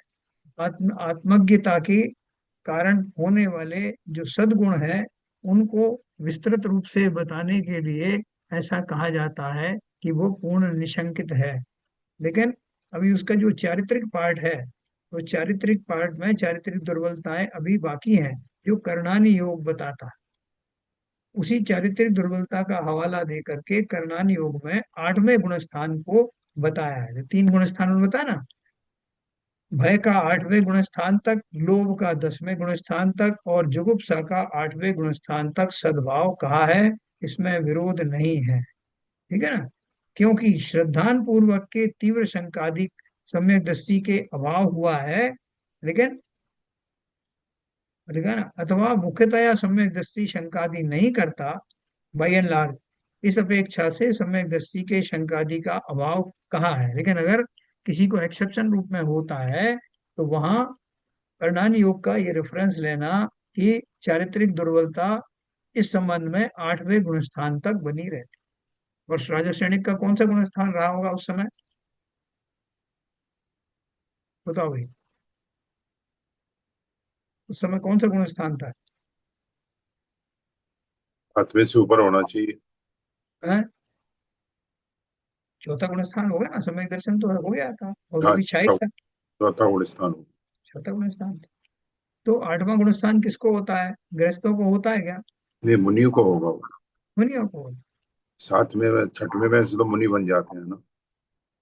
आत्मज्ञता के कारण होने वाले जो सद्गुण है उनको विस्तृत रूप से बताने के लिए ऐसा कहा जाता है कि वो पूर्ण निशंकित है। लेकिन अभी उसका जो चारित्रिक पार्ट है, वो चारित्रिक पार्ट में चारित्रिक दुर्बलताएं अभी बाकी हैं, जो करणानि योग बताता है। उसी चारित्रिक दुर्बलता का हवाला दे करके करणानि योग में 8वें गुण स्थान को बताया है। जो 3 गुण स्थान में बताया ना, भय का 8वें गुण स्थान तक, लोभ का 10वें गुण स्थान तक और जुगुप्सा का 8वें गुण स्थान तक सद्भाव कहा है। इसमें विरोध नहीं है, ठीक है ना, क्योंकि श्रद्धान पूर्वक के तीव्र शंकादि सम्यक दृष्टि के अभाव हुआ है, लेकिन ठीक है ना, अथवा मुख्यतया सम्यक दृष्टि शंकादि नहीं करता बाई एंड लार्ज, इस अपेक्षा से सम्यक दृष्टि के शंकादि का अभाव कहा है। लेकिन अगर किसी को एक्सेप्शन रूप में होता है तो वहां करणानि योग का ये रेफरेंस लेना कि चारित्रिक दुर्बलता इस संबंध में 8वें गुण स्थान तक बनी रहती। और राजा सैनिक का कौन सा गुण स्थान रहा होगा उस समय, बताओ भाई, उस समय कौन सा गुण स्थान था? 8वें से ऊपर होना चाहिए। हैं? चौथा गुण स्थान हो गया ना, सम्यक दर्शन तो हो गया था और वो हाँ, भी क्षायिक था। चौथा गुण स्थान हो। चौथा गुण स्थान था। तो 8वां गुण स्थान किसको होता है? गृहस्थों को होता है क्या? ये मुनियों को होगा। मुनियों को होता है। सातवें छठवें में से तो मुनि बन जाते हैं ना।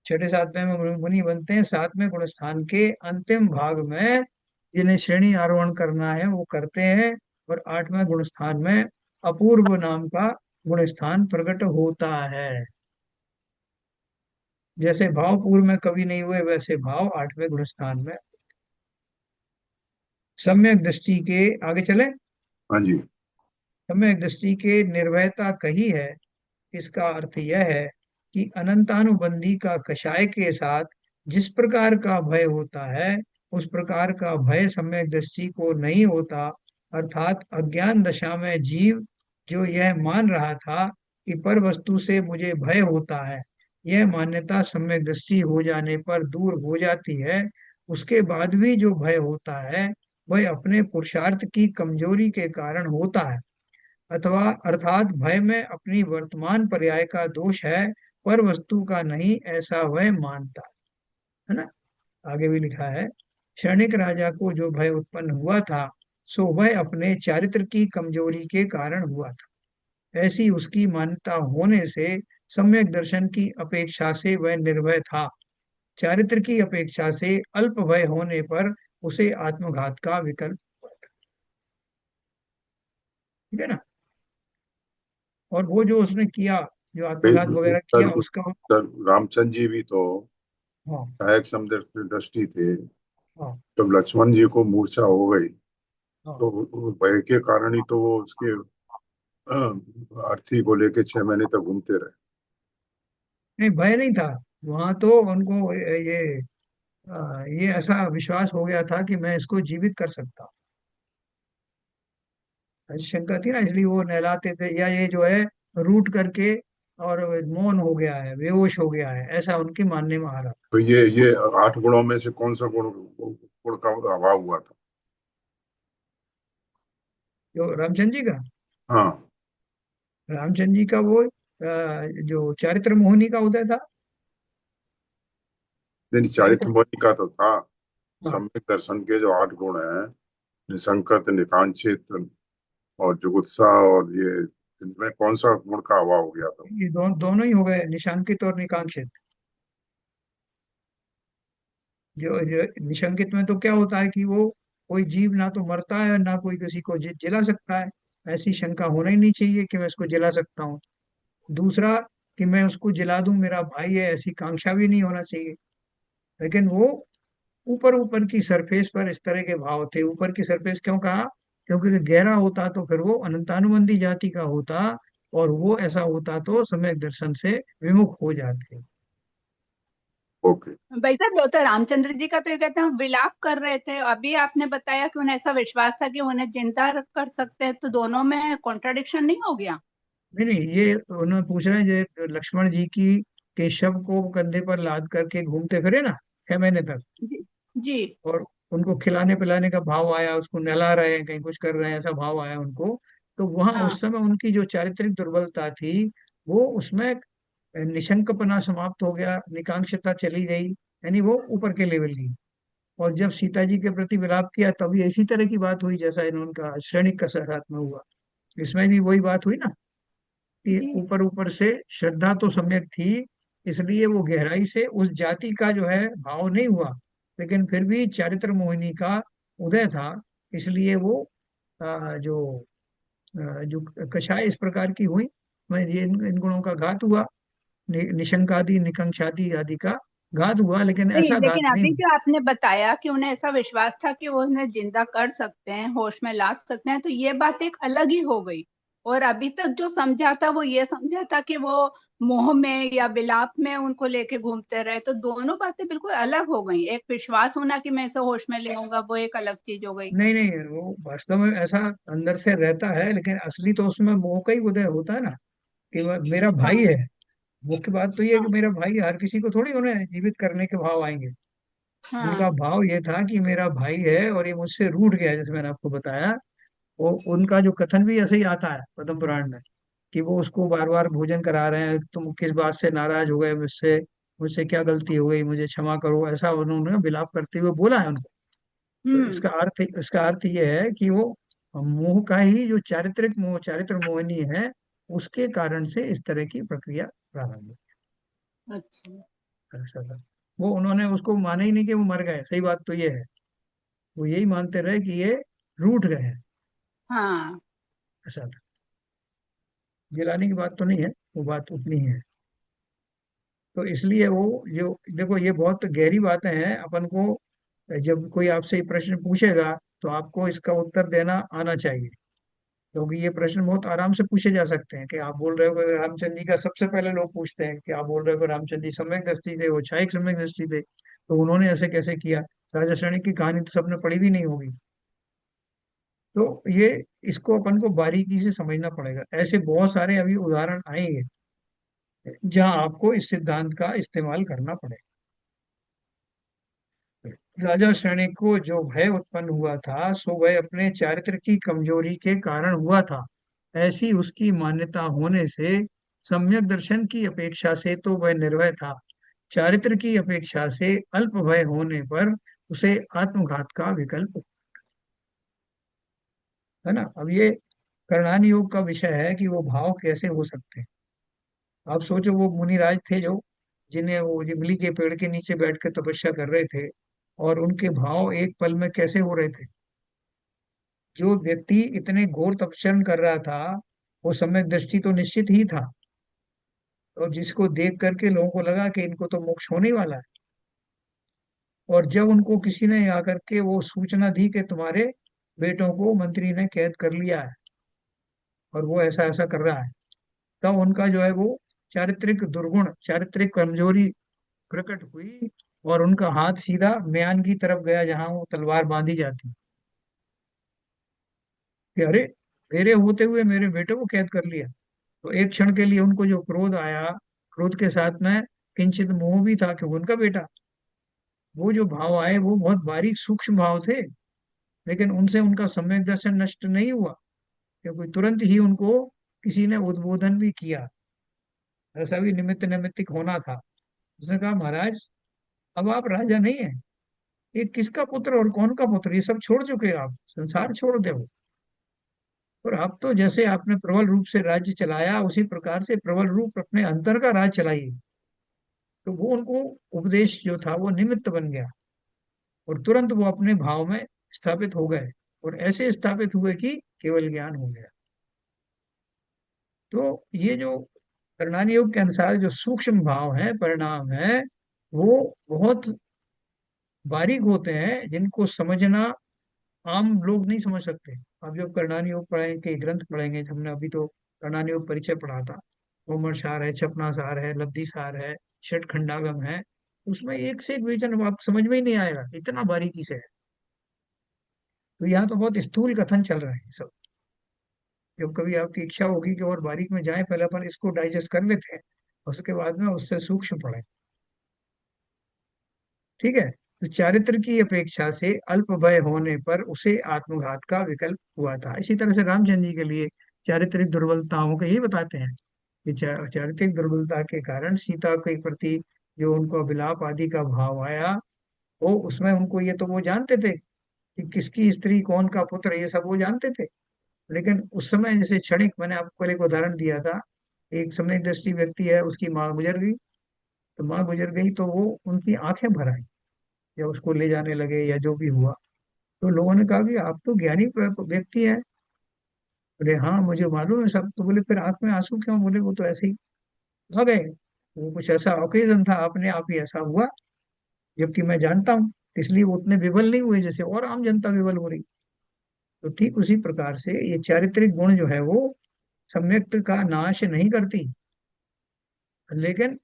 छठे सातवें में मुनि बनते हैं, सातवें गुणस्थान के अंतिम भाग में जिन्हें श्रेणी आरोहण करना है वो करते हैं। और आठवें गुणस्थान में अपूर्व नाम का गुणस्थान प्रकट होता है। जैसे भाव पूर्व में कभी नहीं हुए, वैसे भाव आठवें गुणस्थान में। सम्यक दृष्टि के आगे चले। हाँ जी। सम्यक दृष्टि के निर्भयता कही है, इसका अर्थ यह है कि अनंतानुबंधी का कषाय के साथ जिस प्रकार का भय होता है, उस प्रकार का भय सम्यक दृष्टि को नहीं होता। अर्थात अज्ञान दशा में जीव जो यह मान रहा था कि पर वस्तु से मुझे भय होता है, यह मान्यता सम्यक दृष्टि हो जाने पर दूर हो जाती है। उसके बाद भी जो भय होता है वह अपने पुरुषार्थ की कमजोरी के कारण होता है, अथवा अर्थात भय में अपनी वर्तमान पर्याय का दोष है, पर वस्तु का नहीं, ऐसा वह मानता है ना। आगे भी लिखा है, क्षणिक राजा को जो भय उत्पन्न हुआ था सो वह अपने चारित्र की कमजोरी के कारण हुआ था। ऐसी उसकी मान्यता होने से सम्यक दर्शन की अपेक्षा से वह निर्भय था। चारित्र की अपेक्षा से अल्प भय होने पर उसे आत्मघात का विकल्प हुआ था। ठीक है ना। और वो जो उसने किया, जो आत्मघात वगैरह सर, किया उसका। सर रामचंद्र जी भी तो हाँ। सहायक समदृष्टि थे। हाँ। जब लक्ष्मण जी को मूर्छा हो गई हाँ। तो वो भय के कारण ही तो वो उसके अर्थी को लेके 6 महीने तक घूमते रहे। नहीं, भय नहीं था वहां तो उनको। ये ऐसा विश्वास हो गया था कि मैं इसको जीवित कर सकता हूँ। ऐसी शंका थी ना, इसलिए वो नहलाते थे, या ये जो है रूट करके और मौन हो गया है, बेहोश हो गया है, ऐसा उनके मानने में आ रहा था। तो ये 8 गुणों में से कौन सा गुण का अभाव हुआ था? जो रामचंद्र जी का, हाँ। रामचंद्र जी का वो जो चारित्र मोहिनी का उदय था। नहीं, चारित्र। चारित्र मोहि का तो था। हाँ। सम्यक दर्शन के जो 8 गुण हैं, निसंकत, निकांक्षित और जुगुप्सा, और ये इनमें कौन सा गुण का अभाव हो गया था? ये दोनों ही हो गए, निशांकित और निकांक्षित। जो निशंकित में तो क्या होता है कि वो कोई जीव ना तो मरता है ना कोई किसी को जिला सकता है। ऐसी शंका होना ही नहीं चाहिए कि मैं इसको जिला सकता हूँ। दूसरा, कि मैं उसको जिला दूं, मेरा भाई है, ऐसी कांक्षा भी नहीं होना चाहिए। लेकिन वो ऊपर ऊपर की सरफेस पर इस तरह के भाव थे। ऊपर की सरफेस क्यों कहा? क्योंकि अगर गहरा होता तो फिर वो अनंतानुबंधी जाति का होता, और वो ऐसा होता तो सम्यक दर्शन से विमुख हो जाते। ओके। भाई साहब, वो तो रामचंद्र जी का तो ये कहते हैं विलाप कर रहे थे। अभी आपने बताया कि उन्हें ऐसा विश्वास था कि उन्हें जिंदा कर सकते हैं, तो दोनों में कॉन्ट्राडिक्शन नहीं हो गया? नहीं नहीं, ये उन्होंने पूछ रहे हैं, जो लक्ष्मण जी की के शव को कंधे पर लाद करके घूमते फिरे ना 6 महीने तक, जी। जी। और उनको खिलाने पिलाने का भाव आया, उसको नहला रहे हैं, कहीं कुछ कर रहे हैं, ऐसा भाव आया उनको। तो वहां हाँ। उस समय उनकी जो चारित्रिक दुर्बलता थी वो उसमें निशंकपना समाप्त हो गया, निकांक्षता चली गई, यानी वो ऊपर के लेवल की। और जब सीता जी के प्रति विलाप किया तभी इसी तरह की बात हुई जैसा इन्होंने कहा, श्रेणिक का साथ में हुआ। इसमें भी वही बात हुई ना, कि जी। ऊपर ऊपर से श्रद्धा तो सम्यक थी, इसलिए वो गहराई से उस जाति का जो है भाव नहीं हुआ, लेकिन फिर भी चारित्र मोहिनी का उदय था। इसलिए वो जो कषाय इस प्रकार की हुई, मैं ये इन गुणों का घात हुआ, निशंकादि निकंक्षादि आदि का घात हुआ, लेकिन नहीं, ऐसा घात लेकिन नहीं अभी हुआ। जो आपने बताया कि उन्हें ऐसा विश्वास था कि वो उन्हें जिंदा कर सकते हैं, होश में ला सकते हैं, तो ये बात एक अलग ही हो गई। और अभी तक जो समझा था वो ये समझा था कि वो मोह में या विलाप में उनको लेके घूमते रहे, तो दोनों बातें बिल्कुल अलग हो गई। एक विश्वास होना कि मैं इसे होश में ले आऊंगा, वो एक अलग चीज हो गई। नहीं नहीं, वो वास्तव में ऐसा अंदर से रहता है, लेकिन असली तो उसमें मोह का ही उदय होता है ना, कि मेरा भाई हाँ। है। मुख्य बात तो ये है कि हाँ। मेरा भाई है, हर किसी को थोड़ी उन्हें जीवित करने के भाव आएंगे। उनका हाँ। भाव ये था कि मेरा भाई है और ये मुझसे रूठ गया, जैसे मैंने आपको बताया। वो उनका जो कथन भी ऐसे ही आता है पद्म पुराण में, कि वो उसको बार बार भोजन करा रहे हैं, तुम किस बात से नाराज हो गए मुझसे, मुझसे क्या गलती हो गई, मुझे क्षमा करो, ऐसा उन्होंने विलाप करते हुए बोला है उनको। तो हम्म। इसका अर्थ ये है कि वो मोह का ही जो चारित्रिक मोह, चारित्र मोहिनी है, उसके कारण से इस तरह की प्रक्रिया प्रारंभ हुई। अच्छा। ऐसा था। वो उन्होंने उसको माना ही नहीं कि वो मर गए, सही बात तो ये है। वो यही मानते रहे कि ये रूठ गए हैं। हाँ। ऐसा था। गिलानी की बात तो नहीं है, वो बात उतनी ही है। तो इसलिए वो जो देखो, ये बहुत गहरी बातें हैं। अपन को जब कोई आपसे ये प्रश्न पूछेगा तो आपको इसका उत्तर देना आना चाहिए, क्योंकि ये प्रश्न बहुत आराम से पूछे जा सकते हैं। कि आप बोल रहे हो कि रामचंद्र जी का, सबसे पहले लोग पूछते हैं कि आप बोल रहे हो कि रामचंद्र जी सम्यक दृष्टि थे, वो छायिक सम्यक दृष्टि थे, तो उन्होंने ऐसे कैसे किया? राजा श्रेणी की कहानी तो सबने पढ़ी भी नहीं होगी। तो ये, इसको अपन को बारीकी से समझना पड़ेगा। ऐसे बहुत सारे अभी उदाहरण आएंगे जहां आपको इस सिद्धांत का इस्तेमाल करना पड़ेगा। राजा श्रेणी को जो भय उत्पन्न हुआ था, सो वह अपने चारित्र की कमजोरी के कारण हुआ था। ऐसी उसकी मान्यता होने से सम्यक दर्शन की अपेक्षा से तो वह निर्भय था। चारित्र की अपेक्षा से अल्प भय होने पर उसे आत्मघात का विकल्प, है ना। अब ये करणानि योग का विषय है कि वो भाव कैसे हो सकते हैं। आप सोचो, वो मुनिराज थे जो, जिन्हें वो इमली के पेड़ के नीचे बैठ के तपस्या कर रहे थे, और उनके भाव एक पल में कैसे हो रहे थे। जो व्यक्ति इतने घोर तपस्या कर रहा था, वो सम्यक दृष्टि तो निश्चित ही था, और जिसको देख करके लोगों को लगा कि इनको तो मोक्ष होने ही वाला है। और जब उनको किसी ने आकर के वो सूचना दी कि तुम्हारे बेटों को मंत्री ने कैद कर लिया है और वो ऐसा ऐसा कर रहा है, तब उनका जो है वो चारित्रिक दुर्गुण, चारित्रिक कमजोरी प्रकट हुई, और उनका हाथ सीधा म्यान की तरफ गया जहां वो तलवार बांधी जाती। कि अरे, मेरे होते हुए मेरे बेटे को कैद कर लिया। तो एक क्षण के लिए उनको जो क्रोध आया, क्रोध के साथ में किंचित मोह भी था, क्योंकि उनका बेटा, वो जो भाव आए वो बहुत बारीक सूक्ष्म भाव थे। लेकिन उनसे उनका सम्यक दर्शन नष्ट नहीं हुआ, क्योंकि तुरंत ही उनको किसी ने उद्बोधन भी किया। ऐसा भी निमित्त नैमित्तिक होना था। उसने कहा, महाराज, अब आप राजा नहीं है। ये किसका पुत्र और कौन का पुत्र, ये सब छोड़ चुके हैं आप, संसार छोड़ दे। और अब तो जैसे आपने प्रबल रूप से राज्य चलाया, उसी प्रकार से प्रबल रूप अपने अंतर का राज चलाइए। तो वो उनको उपदेश जो था वो निमित्त बन गया, और तुरंत वो अपने भाव में स्थापित हो गए, और ऐसे स्थापित हुए कि केवल ज्ञान हो गया। तो ये जो करणानि योग के अनुसार जो सूक्ष्म भाव है, परिणाम है, वो बहुत बारीक होते हैं, जिनको समझना आम लोग नहीं समझ सकते। अब जब करणानि योग पढ़ेंगे, ग्रंथ पढ़ेंगे, हमने अभी तो करणानि योग परिचय पढ़ा था। रोमन सार है, छपना सार है, लब्धि सार है, षट खंडागम है। उसमें एक से एक विचन आप समझ में ही नहीं आएगा, इतना बारीकी से है। तो यहाँ तो बहुत स्थूल कथन चल रहे हैं सब। जब कभी आपकी इच्छा होगी कि और बारीक में जाए, पहले अपन इसको डाइजेस्ट कर लेते हैं, उसके बाद में उससे सूक्ष्म पढ़ें। ठीक है। तो चारित्र की अपेक्षा से अल्प भय होने पर उसे आत्मघात का विकल्प हुआ था। इसी तरह से रामचंद्र जी के लिए चारित्रिक दुर्बलताओं को यही बताते हैं कि चारित्रिक दुर्बलता के कारण सीता के प्रति जो उनको विलाप आदि का भाव आया, वो उसमें उनको, ये तो वो जानते थे कि किसकी स्त्री कौन का पुत्र, ये सब वो जानते थे। लेकिन उस समय जैसे क्षणिक, मैंने आपको कल एक उदाहरण दिया था, एक समय दृष्टि व्यक्ति है, उसकी माँ गुजर गई। तो माँ गुजर गई तो वो उनकी आंखें भर आई, या उसको ले जाने लगे, या जो भी हुआ। तो लोगों ने कहा कि आप तो ज्ञानी व्यक्ति हैं। बोले, हाँ मुझे मालूम है सब। तो बोले, फिर आंख में आंसू क्यों? बोले, वो तो ऐसे ही आ गए, वो कुछ ऐसा ओकेजन था, अपने आप ही ऐसा हुआ, जबकि मैं जानता हूँ। इसलिए वो उतने विवल नहीं हुए जैसे और आम जनता विवल हो रही। तो ठीक उसी प्रकार से ये चारित्रिक गुण जो है वो सम्यक्त का नाश नहीं करती, लेकिन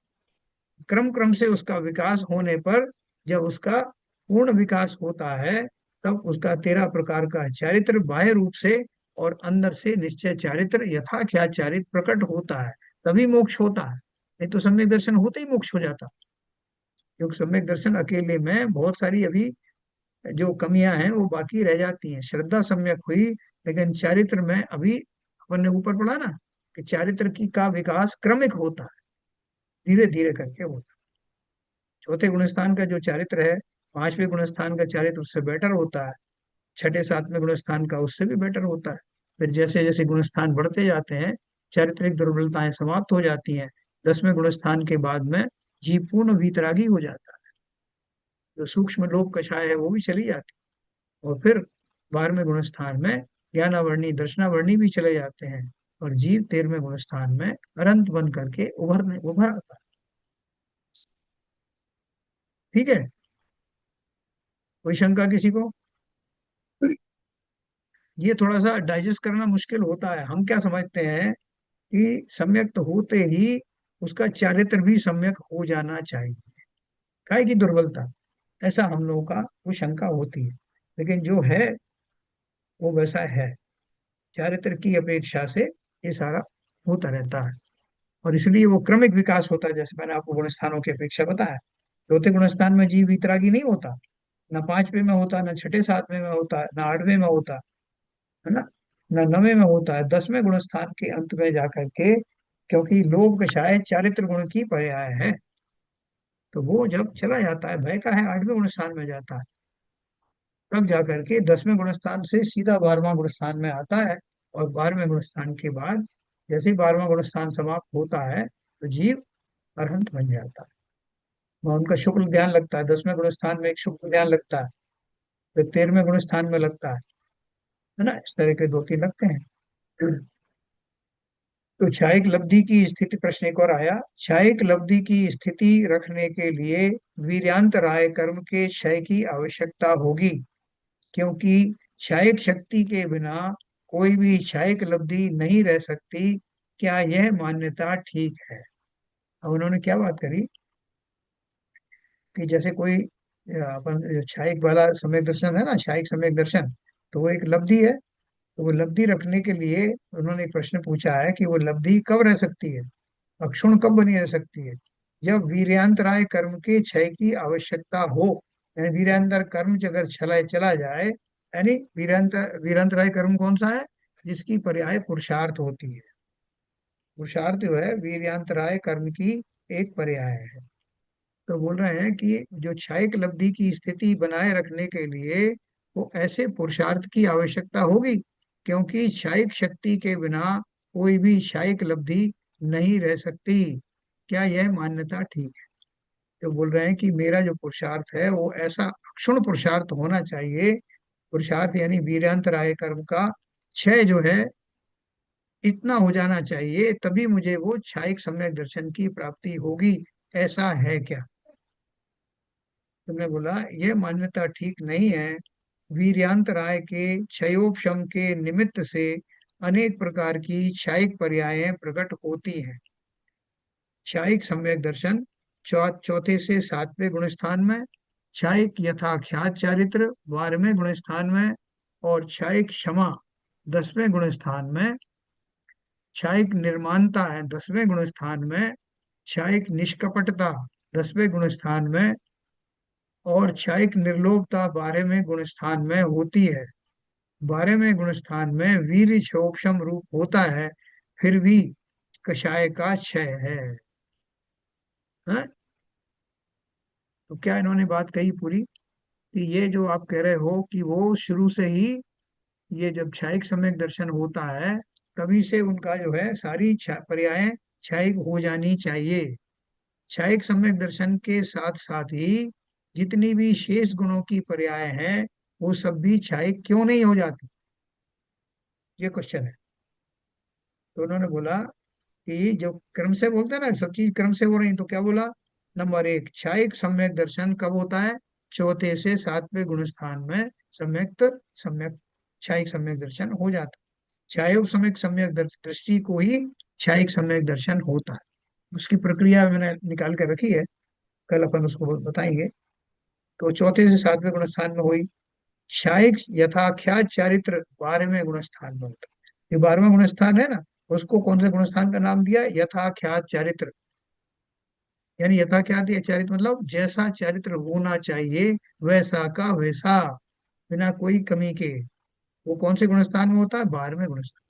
क्रम क्रम से उसका विकास होने पर, जब उसका पूर्ण विकास होता है, तब उसका 13 प्रकार का चारित्र बाह्य रूप से और अंदर से निश्चय चारित्र, यथाख्यात चारित्र प्रकट होता है। तभी मोक्ष होता है, नहीं तो सम्यक दर्शन होते ही मोक्ष हो जाता। क्योंकि सम्यक दर्शन अकेले में बहुत सारी अभी जो कमियां हैं वो बाकी रह जाती हैं। श्रद्धा सम्यक हुई, लेकिन चारित्र में अभी अपन ने ऊपर पढ़ा ना, कि चारित्र की का विकास क्रमिक होता है, धीरे धीरे करके होता है। चौथे गुणस्थान का जो चारित्र है, पांचवें गुणस्थान का चारित्र उससे बेटर होता है, छठे सातवें गुणस्थान का उससे भी बेटर होता है। फिर जैसे जैसे गुणस्थान बढ़ते जाते हैं, चारित्रिक दुर्बलताएं समाप्त हो जाती हैं। 10वें गुणस्थान के बाद में जीव पूर्ण वीतरागी हो जाता है। जो सूक्ष्म लोक कषाय है वो भी चली जाती है। और फिर 12वें गुणस्थान में ज्ञानावर्णी दर्शनावर्णी भी चले जाते हैं। और जीव 13वें गुणस्थान में अनंत बन करके उभर आता है। ठीक है, कोई शंका किसी को? ये थोड़ा सा डाइजेस्ट करना मुश्किल होता है। हम क्या समझते हैं कि सम्यक तो होते ही उसका चारित्र भी सम्यक हो जाना चाहिए, काय की दुर्बलता, ऐसा हम लोगों का वो शंका होती है। लेकिन जो है वो वैसा है, चारित्र की अपेक्षा से ये सारा होता रहता है। और इसलिए वो क्रमिक विकास होता है, जैसे मैंने आपको गुणस्थानों की अपेक्षा बताया। चौथे गुणस्थान में जीव वितरागी नहीं होता, ना 5वें में होता, ना छठे 7वें में होता, ना 8वें में होता, है ना, ना 9वें में होता है। 10वें गुणस्थान के अंत में जाकर के, क्योंकि लोभ कषाय चारित्र गुण की पर्याय है, तो वो जब चला जाता है, भय का है 8वें गुणस्थान में जाता है, तब जाकर के 10वें गुणस्थान से सीधा 12वां गुणस्थान में आता है। और 12वें गुणस्थान के बाद जैसे ही 12वां गुणस्थान समाप्त होता है तो जीव अरहंत बन जाता है। वहाँ उनका शुक्ल ध्यान लगता है, 10वें गुणस्थान में एक शुक्ल ध्यान लगता है, फिर 13वें गुणस्थान में लगता है ना, इस तरह के 2-3 लगते हैं। तो क्षयिक लब्धि की स्थिति, प्रश्न एक और आया, क्षयिक लब्धि की स्थिति रखने के लिए वीर्यांत राय कर्म के क्षय की आवश्यकता होगी, क्योंकि क्षयिक शक्ति के बिना कोई भी क्षयिक लब्धि नहीं रह सकती। क्या यह मान्यता ठीक है? अब उन्होंने क्या बात करी कि जैसे कोई अपन जो क्षयिक वाला सम्यक दर्शन है ना, क्षयिक सम्यक दर्शन, तो वो एक लब्धि है। तो वो लब्धि रखने के लिए उन्होंने एक प्रश्न पूछा है कि वो लब्धि कब रह सकती है, अक्षुण कब बनी रह सकती है? जब वीर्यांतराय कर्म के क्षय की आवश्यकता हो, यानी वीर्यांतर कर्म अगर चला चला जाए, यानी वीरांतराय कर्म कौन सा है? जिसकी पर्याय पुरुषार्थ होती है। पुरुषार्थ जो है वीर्यांतराय कर्म की एक पर्याय है। तो बोल रहे हैं कि जो क्षयिक लब्धि की स्थिति बनाए रखने के लिए वो ऐसे पुरुषार्थ की आवश्यकता होगी, क्योंकि क्षयिक शक्ति के बिना कोई भी क्षयिक लब्धि नहीं रह सकती। क्या यह मान्यता ठीक है? तो बोल रहे हैं कि मेरा जो पुरुषार्थ है वो ऐसा अक्षुण पुरुषार्थ होना चाहिए। पुरुषार्थ यानी वीर्यांतराय कर्म का क्षय जो है इतना हो जाना चाहिए, तभी मुझे वो क्षयिक सम्यक दर्शन की प्राप्ति होगी। ऐसा है क्या? तुमने बोला यह मान्यता ठीक नहीं है। वीर्यांतराय के क्षयोपशम के निमित्त से अनेक प्रकार की क्षयिक पर्यायें प्रकट होती हैं। क्षयिक सम्यक दर्शन चौथे से 7वें गुणस्थान में, क्षयिक यथाख्यात चारित्र 12वें गुणस्थान में, और क्षयिक क्षमा 10वें गुणस्थान में, क्षयिक निर्माणता है 10वें गुणस्थान में, क्षयिक निष्कपटता 10वें गुणस्थान में, और क्षयिक निर्लोभता 12वें गुणस्थान में होती है। 12वें गुणस्थान में वीर क्षोक्षम रूप होता है, फिर भी कषाय का क्षय है। हाँ? तो क्या इन्होंने बात कही पूरी कि ये जो आप कह रहे हो कि वो शुरू से ही, ये जब क्षयिक सम्यक दर्शन होता है तभी से उनका जो है सारी पर्यायें क्षयिक हो जानी चाहिए। क्षयिक सम्यक दर्शन के साथ साथ ही जितनी भी शेष गुणों की पर्याय हैं वो सब भी क्षयिक क्यों नहीं हो जाती, ये क्वेश्चन है। तो उन्होंने बोला कि जो क्रम से बोलते हैं ना, सब चीज क्रम से हो रही, तो क्या बोला? नंबर 1, क्षयिक सम्यक दर्शन कब होता है? चौथे से 7वें गुणस्थान में सम्यक क्षयिक सम्यक दर्शन हो जाता है। क्षयोप सम्यक सम्यक दृष्टि को ही क्षयिक सम्यक दर्शन होता है। उसकी प्रक्रिया मैंने निकाल कर रखी है, कल अपन उसको बताएंगे। तो चौथे से 7वें गुणस्थान में हुई। क्षयिक यथाख्यात चारित्र 12वें गुणस्थान में होता है। ये 12वां गुणस्थान है ना, उसको कौन से गुणस्थान का नाम दिया? यथाख्यात चारित्र। यानी यथाख्यात या चारित्र मतलब जैसा चारित्र होना चाहिए वैसा का वैसा, बिना कोई कमी के। वो कौन से गुणस्थान में होता है? 12वें गुणस्थान।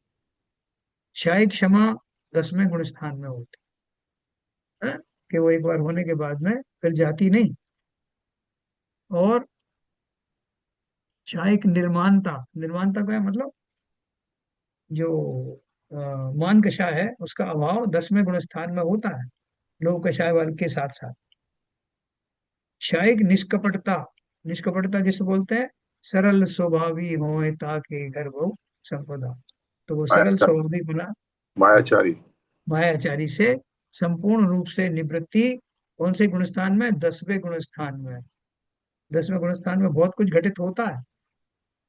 क्षयिक क्षमा 10वें गुणस्थान में होती है, कि वो एक बार होने के बाद में फिर जाती नहीं। और क्षयिक निर्माणता, निर्माणता का मतलब जो मान कषाय है उसका अभाव 10वें गुण स्थान में होता है लोह कषाय वर्ग के साथ साथ। क्षायिक निष्कपटता, निष्कपटता जिसे बोलते हैं सरल स्वभावी होए ताके घर बहु संपदा, तो वो सरल माया स्वभावी बना। हाँ, मायाचारी। मायाचारी से संपूर्ण रूप से निवृत्ति कौन से गुण स्थान में? 10वें गुण स्थान में। 10वें गुण स्थान में बहुत कुछ घटित होता है।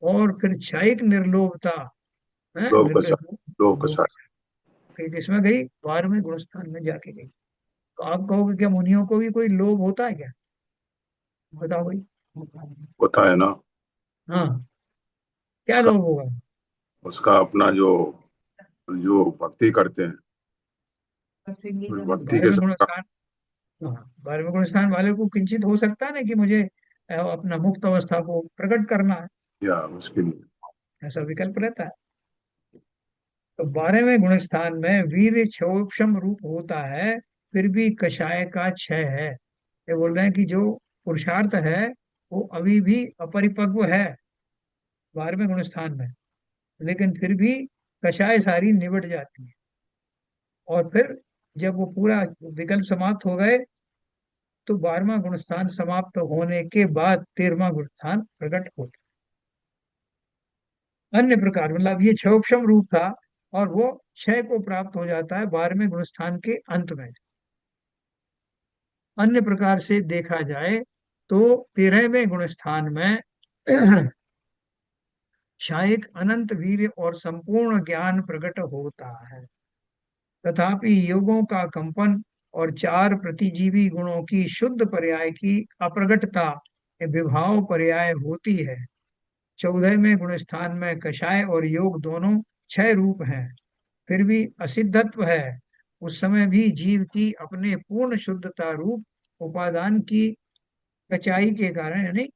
और फिर क्षायिक निर्लोभता है, लोभ कषाय। लोभ लोभ कषाय। किसमें गई? 12वें गुण स्थान में जाके गई। तो आप कहोगे क्या मुनियों को भी कोई लोभ होता है क्या? बताओ भाई। होता है ना। हाँ, क्या उसका लोभ होगा? उसका अपना जो जो भक्ति करते हैं उस भक्ति के 12वें गुण साथ। स्थान, हाँ 12वें गुण स्थान वाले को किंचित हो सकता है ना कि मुझे अपना मुक्त अवस्था को प्रकट करना है, या उसके लिए ऐसा विकल्प रहता है। तो 12वें गुण स्थान में वीर क्षोभम रूप होता है, फिर भी कषाय का क्षय है। ये बोल रहे हैं कि जो पुरुषार्थ है वो अभी भी अपरिपक्व है 12वें गुण स्थान में, लेकिन फिर भी कषाय सारी निबट जाती है। और फिर जब वो पूरा विकल्प समाप्त हो गए तो 12वां गुण स्थान समाप्त होने के बाद 13वां गुण स्थान प्रकट होता है। अन्य प्रकार मतलब ये क्षोभम रूप था और वो क्षय को प्राप्त हो जाता है 12वें गुण स्थान के अंत में। अन्य प्रकार से देखा जाए तो 13वें गुण स्थान में शायक अनंत वीर्य और संपूर्ण ज्ञान प्रकट होता है। तथापि योगों का कंपन और चार प्रतिजीवी गुणों की शुद्ध पर्याय की अप्रगटता विभाव पर्याय होती है। 14वें गुण स्थान में कषाय और योग दोनों क्षय रूप हैं, फिर भी असिद्धत्व है। उस समय भी जीव की अपने पूर्ण शुद्धता रूप उपादान की कचाई के कारण यानी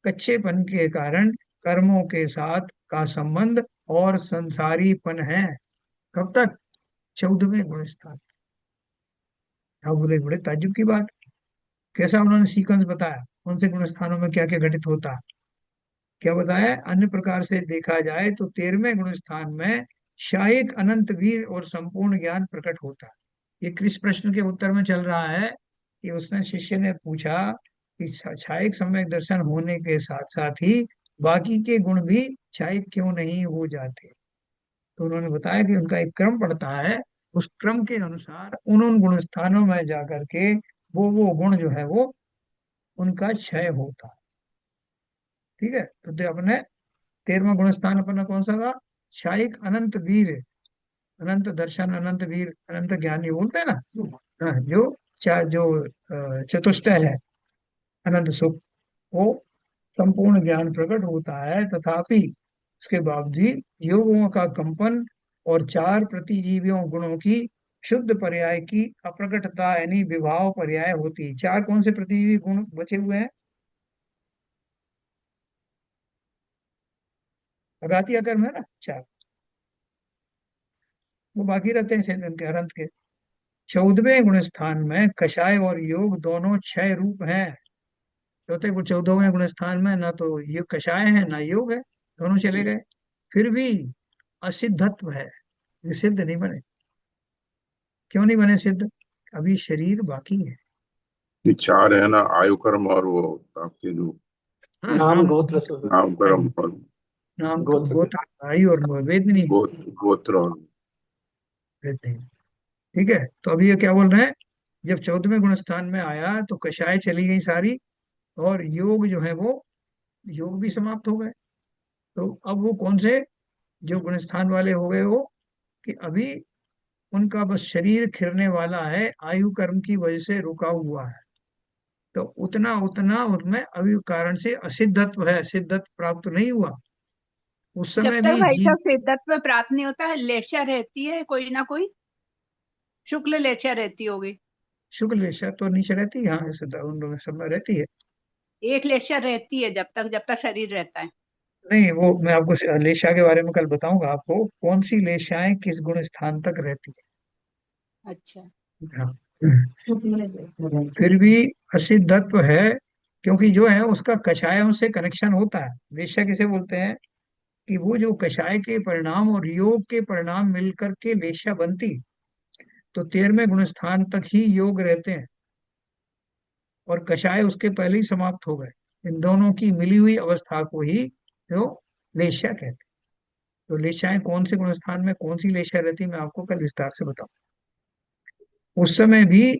कच्चेपन के कारण कर्मों के साथ का संबंध और संसारीपन है। कब तक? 14वें गुण स्थान। अब बोले बड़े ताज्जुब की बात, कैसा उन्होंने सीक्वेंस बताया कौन से गुण स्थानों में क्या क्या घटित होता है। क्या बताया? अन्य प्रकार से देखा जाए तो 13वें गुण स्थान में शायक अनंत वीर और संपूर्ण ज्ञान प्रकट होता है। ये किस प्रश्न के उत्तर में चल रहा है कि उसने शिष्य ने पूछा कि छायक सम्यक दर्शन होने के साथ साथ ही बाकी के गुण भी छायक क्यों नहीं हो जाते। तो उन्होंने बताया कि उनका एक क्रम पड़ता है, उस क्रम के अनुसार उन गुण स्थानों में जाकर के वो गुण जो है वो उनका क्षय होता है। ठीक है, तो अपने 13वां गुण स्थान अपना कौन सा था? शायक अनंत वीर, अनंत दर्शन, अनंत वीर, अनंत ज्ञान, ये बोलते हैं ना। हाँ, जो चार जो चतुष्टय है, अनंत सुख, वो संपूर्ण ज्ञान प्रकट होता है। तथापि इसके बावजूद योगों का कंपन और चार प्रतिजीवियों गुणों की शुद्ध पर्याय की अप्रकटता यानी विभाव पर्याय होती है। चार कौन से प्रतिजीवी गुण बचे हुए हैं? अघातीय कर्म है ना, चार, वो बाकी रहते हैं सेंधन के अनंत के। 14वें गुण स्थान में कषाय और योग दोनों क्षय रूप हैं। चौथे गुण 14वें गुण स्थान में ना तो ये कषाय है ना योग है, दोनों चले गए। फिर भी असिद्धत्व है, ये सिद्ध नहीं बने। क्यों नहीं बने सिद्ध? अभी शरीर बाकी है। ये चार है ना, आयु कर्म और वो आपके जो हाँ, नाम नाम, गोत्र से नाम कर्म और नाम गोत्र गोत्र, आयु और वेदनी, गोत्र और वेदनी। ठीक है, तो अभी ये क्या बोल रहे हैं? जब 14वें गुण स्थान में आया तो कषाय चली गई सारी, और योग जो है वो योग भी समाप्त हो गए। तो अब वो कौन से जो गुण स्थान वाले हो गए वो कि अभी उनका बस शरीर खिरने वाला है, आयु कर्म की वजह से रुका हुआ है। तो उतना उतना उनमें अभी कारण से असिद्धत्व है, सिद्धत्व प्राप्त नहीं हुआ। उस जब समय तक भी भाई जीव, साहब सिद्धत्व प्राप्त नहीं होता है, लेशा रहती है कोई ना कोई, शुक्ल लेशा रहती होगी। शुक्ल रेशा तो नीचे रहती है, हाँ ऐसे उन लोगों सब में रहती है। एक लेशा रहती है जब तक शरीर रहता है। नहीं, वो मैं आपको लेशा के बारे में कल बताऊंगा आपको कौन सी लेशाएं किस गुण स्थान तक रहती अच्छा। है। हाँ, फिर भी असिद्धत्व है, क्योंकि जो है उसका कषायों से कनेक्शन होता है। वेश्या किसे बोलते हैं? कि वो जो कषाय के परिणाम और योग के परिणाम मिलकर के वेश्या बनती, तो 13वें गुण स्थान तक ही योग रहते हैं और कषाय उसके पहले ही समाप्त हो गए। इन दोनों की मिली हुई अवस्था को ही जो लेश्या कहते हैं। तो लेश्याएं कौन से गुण स्थान में कौन सी लेश्या रहती है, मैं आपको कल विस्तार से बताऊं। उस समय भी,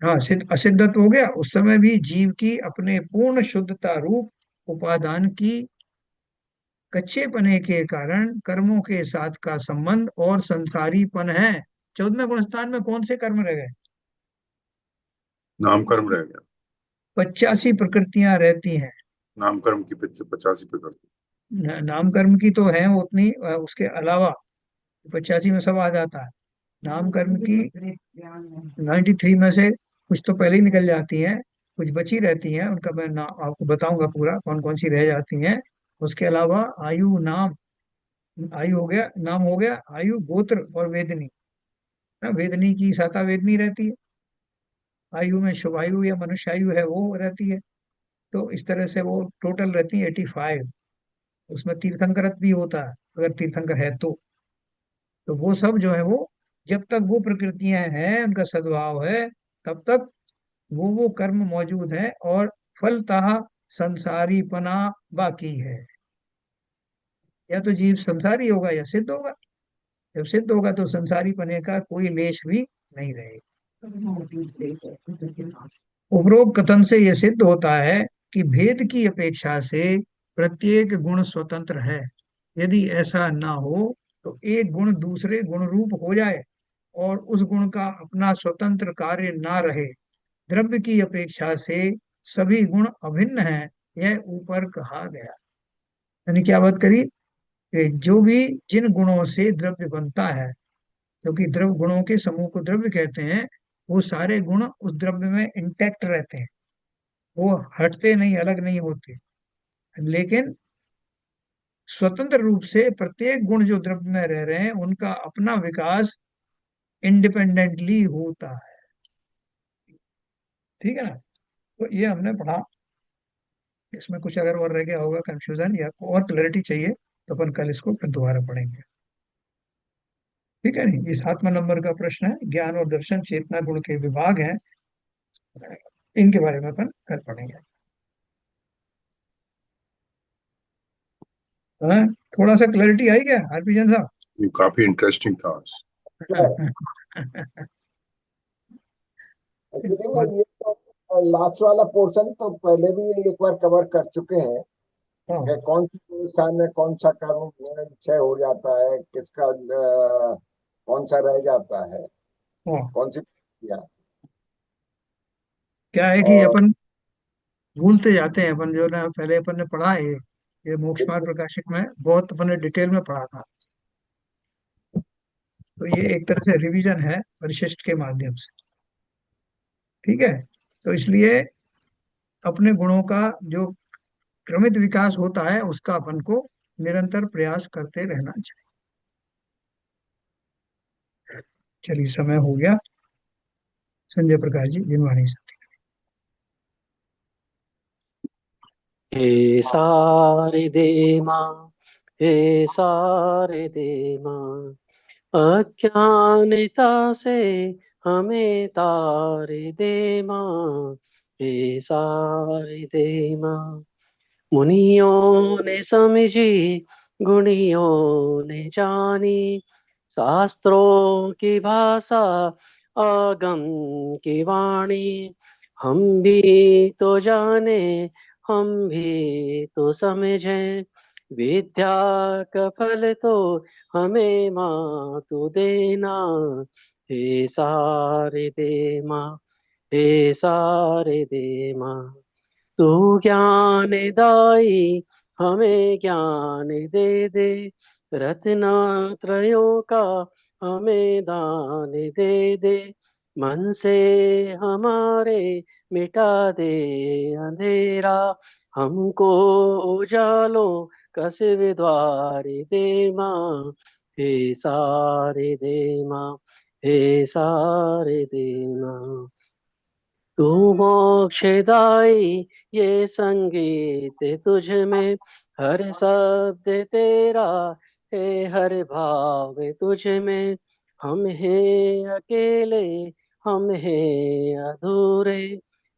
हाँ, असिद्धत्व हो गया। उस समय भी जीव की अपने पूर्ण शुद्धता रूप उपादान की कच्चे पने के कारण कर्मों के साथ का संबंध और संसारीपन है। 14वें गुण स्थान में कौन से कर्म रह गए? नाम कर्म रह गया। 85 प्रकृतियां रहती हैं। नाम कर्म की 85 प्रकृति। नाम कर्म की तो है उतनी, उसके अलावा 85 में सब आ जाता है। नाम कर्म की 93 में से कुछ तो पहले ही निकल जाती हैं, कुछ बची रहती हैं, उनका मैं आपको बताऊंगा पूरा कौन कौन सी रह जाती हैं। उसके अलावा आयु, नाम, आयु हो गया, नाम हो गया, आयु, गोत्र और वेदनी। वेदनी की साता वेदनी रहती है। आयु में शुभ आयु या मनुष्य आयु है वो रहती है। तो इस तरह से वो टोटल रहती है 85। उसमें तीर्थंकरत भी होता है अगर तीर्थंकर है तो वो सब जो है वो, जब तक वो प्रकृतियां हैं, उनका सद्भाव है, तब तक वो कर्म मौजूद है और फलतः संसारीपना बाकी है। या तो जीव संसारी होगा या सिद्ध होगा। जब सिद्ध होगा तो संसारी पने का कोई लेश भी नहीं रहेगा। उपरोक्त कथन से यह सिद्ध होता है कि भेद की अपेक्षा से प्रत्येक गुण स्वतंत्र है। यदि ऐसा ना हो तो एक गुण दूसरे गुण रूप हो जाए और उस गुण का अपना स्वतंत्र कार्य ना रहे। द्रव्य की अपेक्षा से सभी गुण अभिन्न हैं, यह ऊपर कहा गया। यानी क्या बात करी कि जो भी, जिन गुणों से द्रव्य बनता है, क्योंकि द्रव्य गुणों के समूह को द्रव्य कहते हैं, वो सारे गुण उस द्रव्य में इंटैक्ट रहते हैं, वो हटते नहीं, अलग नहीं होते। लेकिन स्वतंत्र रूप से प्रत्येक गुण जो द्रव्य में रह रहे हैं उनका अपना विकास इंडिपेंडेंटली होता है। ठीक है ना? तो ये हमने पढ़ा। इसमें कुछ अगर और रह गया होगा कंफ्यूजन या और क्लैरिटी चाहिए तो अपन कल इसको फिर दोबारा पढ़ेंगे। ठीक है, नहीं, ये 7वां नंबर का प्रश्न है। ज्ञान और दर्शन चेतना गुण के विभाग हैं, इनके बारे में अपन कल पढ़ेंगे। हाँ, थोड़ा सा क्लैरिटी आई क्या हरभजन साहब? ये काफी इंटरेस्टिंग था। एक्चुअली में ये तो लास्ट वाला पोर्शन तो पहले भी एक बार कवर कर चुके हैं हाँ, कि कौन सी स्थान में कौन सा कर्म क्षय हो जाता है, किसका कौन सा रह जाता है, हाँ। कौन सी क्रिया। क्या है कि और अपन भूलते जाते हैं। अपन जो ना पहले अपन ने पढ़ा है, ये मोक्ष मार्ग प्रकाशिक में बहुत अपन ने डिटेल में पढ़ा था। तो ये एक तरह से रिवीजन है परिशिष्ट के माध्यम से। ठीक है, तो इसलिए अपने गुणों का जो क्रमित विकास होता है उसका अपन को निरंतर प्रयास करते रहना चाहिए। चलिए, समय हो गया। संजय प्रकाश जी, जिनवाणी से। हे सारे दे माँ, हे सारे दे माँ, अज्ञानता से हमें तारे दे माँ। हे सारे दे माँ, मुनियों ने समझी, गुणियों ने जानी, शास्त्रों की भाषा, आगम की वाणी। हम भी तो जाने, हम भी तो समझें, विद्या का फल तो हमें माँ तू देना। हे सारे दे माँ, हे सारे दे माँ, तू ज्ञान दाई हमें ज्ञान दे दे, रत्नत्रयों का हमें दान दे दे, मन से हमारे मिटा दे अंधेरा, हमको उजालों का सिवदार दे माँ। हे सारे दे माँ, हे सारे दे माँ, तू मोक्षदाई ये संगीत तुझ में, हर शब्द तेरा है, हर भाव तुझ में। हम हैं अकेले, हम हैं अधूरे,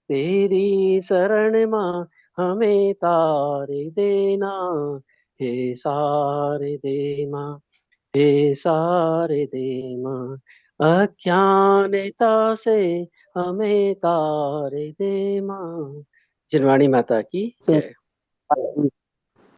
तेरी शरण माँ हमें तारे देना। हे सारे दे माँ, हे सारे दे माँ, अज्ञानता से हमें तारे दे माँ। जिनवाणी माता की जय।